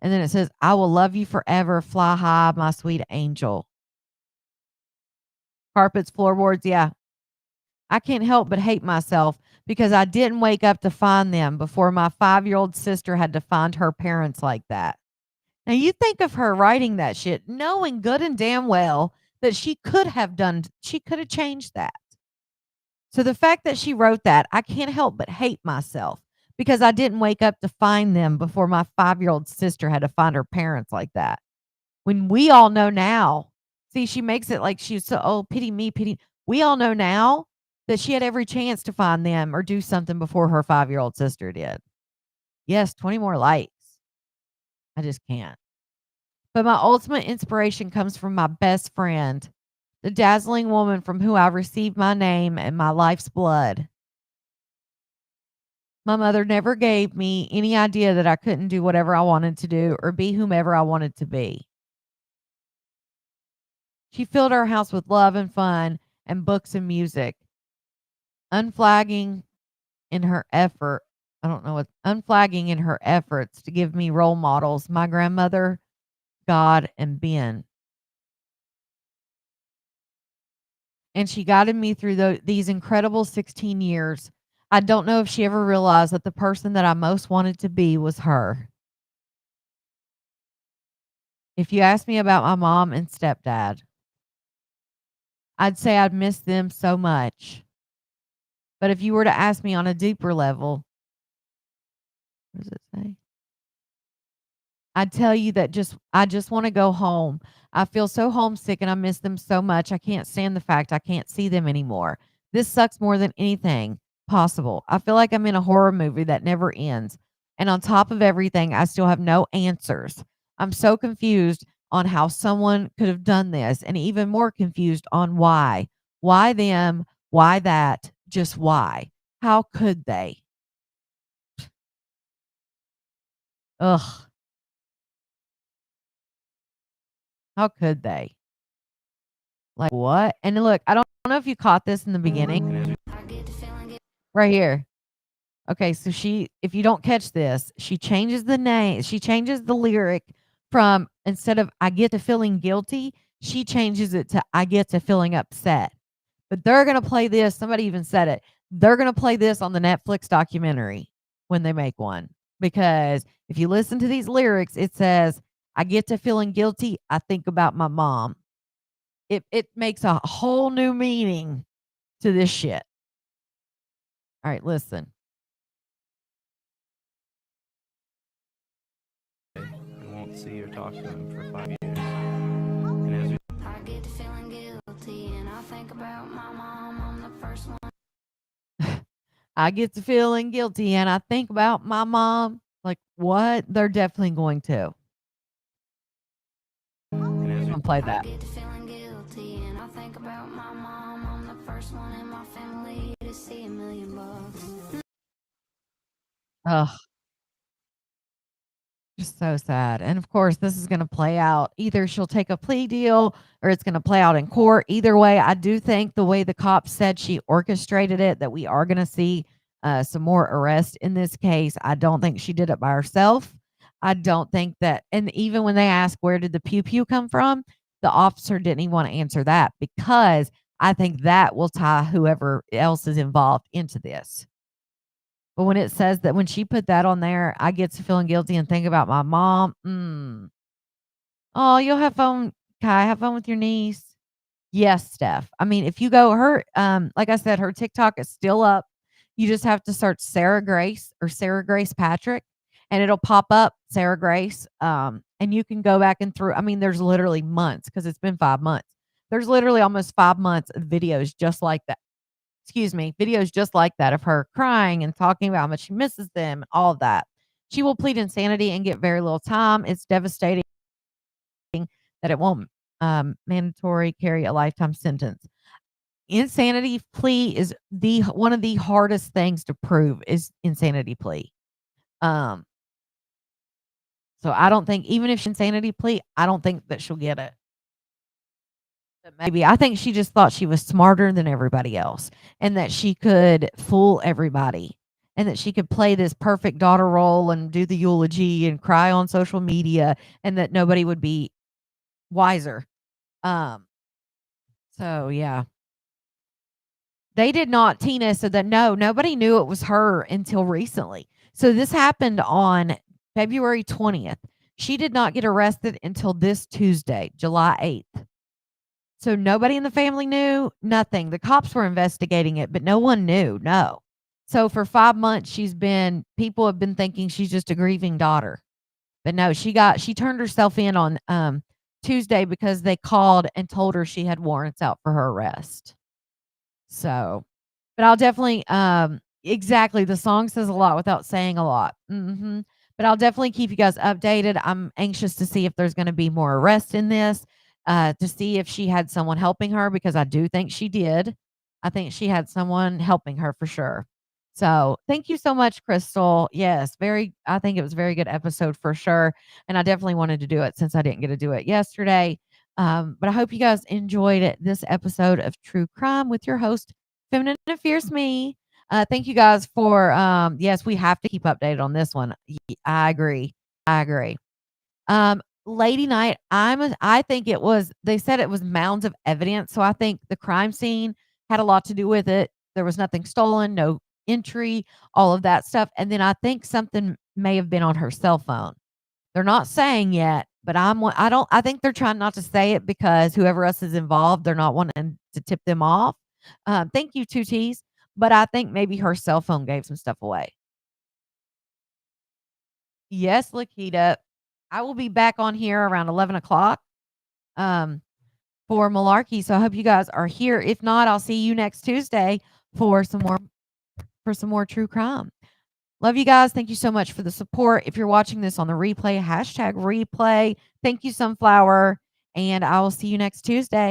And then it says, I will love you forever. Fly high, my sweet angel. Carpets, floorboards. Yeah. I can't help but hate myself because I didn't wake up to find them before my 5-year-old sister had to find her parents like that. Now you think of her writing that shit, knowing good and damn well that she could have changed that. So the fact that she wrote that, I can't help but hate myself because I didn't wake up to find them before my 5-year-old sister had to find her parents like that. When we all know now, see, she makes it like she's so, oh, pity me, pity. We all know now that she had every chance to find them or do something before her 5-year-old sister did. Yes, 20 more likes. I just can't. But my ultimate inspiration comes from my best friend, the dazzling woman from whom I received my name and my life's blood. My mother never gave me any idea that I couldn't do whatever I wanted to do or be whomever I wanted to be. She filled our house with love and fun and books and music, unflagging in her efforts to give me role models, my grandmother, God, and Ben. And she guided me through these incredible 16 years. I don't know if she ever realized that the person that I most wanted to be was her. If you ask me about my mom and stepdad, I'd say I'd miss them so much. But if you were to ask me on a deeper level, what does it say? I'd tell you that I just want to go home. I feel so homesick and I miss them so much. I can't stand the fact I can't see them anymore. This sucks more than anything possible. I feel like I'm in a horror movie that never ends. And on top of everything, I still have no answers. I'm so confused on how someone could have done this and even more confused on why. Why them? Why that? Just why? How could they? Ugh. How could they? Like, what? And look, I don't know if you caught this in the beginning. Right here. Okay, so if you don't catch this, she changes the name. She changes the lyric from, instead of I get to feeling guilty, she changes it to I get to feeling upset. But they're going to play this. Somebody even said it. They're going to play this on the Netflix documentary when they make one. Because if you listen to these lyrics, it says, I get to feeling guilty. I think about my mom. It makes a whole new meaning to this shit. All right, listen. I won't see or talk to him for 5 years. And as we I get to feeling guilty and I think about my mom. I'm the first one. I get to feeling guilty and I think about my mom. Like, what? They're definitely going to. I'll play that. I get to feeling guilty and I think about my mom. I'm the first one in my family to see $1 million. Ugh. Just so sad. And of course, this is going to play out. Either she'll take a plea deal or it's going to play out in court. Either way, I do think the way the cops said she orchestrated it, that we are going to see some more arrests in this case. I don't think she did it by herself. I don't think that. And even when they asked where did the pew pew come from, the officer didn't even want to answer that because I think that will tie whoever else is involved into this. But when it says that when she put that on there, I get to feeling guilty and think about my mom. Oh, you'll have fun, Kai. Have fun with your niece. Yes, Steph. I mean, if you go like I said, her TikTok is still up. You just have to search Sarah Grace or Sarah Grace Patrick, and it'll pop up Sarah Grace. And you can go back and through. I mean, there's literally months because it's been 5 months. There's literally almost 5 months of videos just like that. Videos just like that of her crying and talking about how much she misses them and all of that. She will plead insanity and get very little time. It's devastating. that it won't mandatory carry a lifetime sentence. Insanity plea is one of the hardest things to prove is insanity plea. So I don't think even if she insanity plea, I don't think that she'll get it. But maybe I think she just thought she was smarter than everybody else and that she could fool everybody and that she could play this perfect daughter role and do the eulogy and cry on social media and that nobody would be wiser. So yeah. They did not, Tina said that nobody knew it was her until recently. So this happened on February 20th. She did not get arrested until this Tuesday, July 8th. So nobody in the family knew, nothing. The cops were investigating it, but no one knew, no. So for 5 months, people have been thinking she's just a grieving daughter. But no, she turned herself in on Tuesday because they called and told her she had warrants out for her arrest. So, but I'll definitely, exactly. The song says a lot without saying a lot. But I'll definitely keep you guys updated. I'm anxious to see if there's going to be more arrests in this, to see if she had someone helping her because I do think she did. I think she had someone helping her for sure. So thank you so much, Crystal. Yes, I think it was a very good episode for sure. And I definitely wanted to do it since I didn't get to do it yesterday. But I hope you guys enjoyed this episode of True Crime with your host, Feminine and Fierce Me. Thank you guys for, yes, we have to keep updated on this one. I agree. Lady Night, I think they said it was mounds of evidence. So I think the crime scene had a lot to do with it. There was nothing stolen, no entry, all of that stuff. And then I think something may have been on her cell phone. They're not saying yet, but I think they're trying not to say it because whoever else is involved, they're not wanting to tip them off. Thank you, 2Ts. But I think maybe her cell phone gave some stuff away. Yes, Lakita. I will be back on here around 11 o'clock for Malarkey. So I hope you guys are here. If not, I'll see you next Tuesday for some more true crime. Love you guys. Thank you so much for the support. If you're watching this on the replay, #replay. Thank you, Sunflower. And I will see you next Tuesday.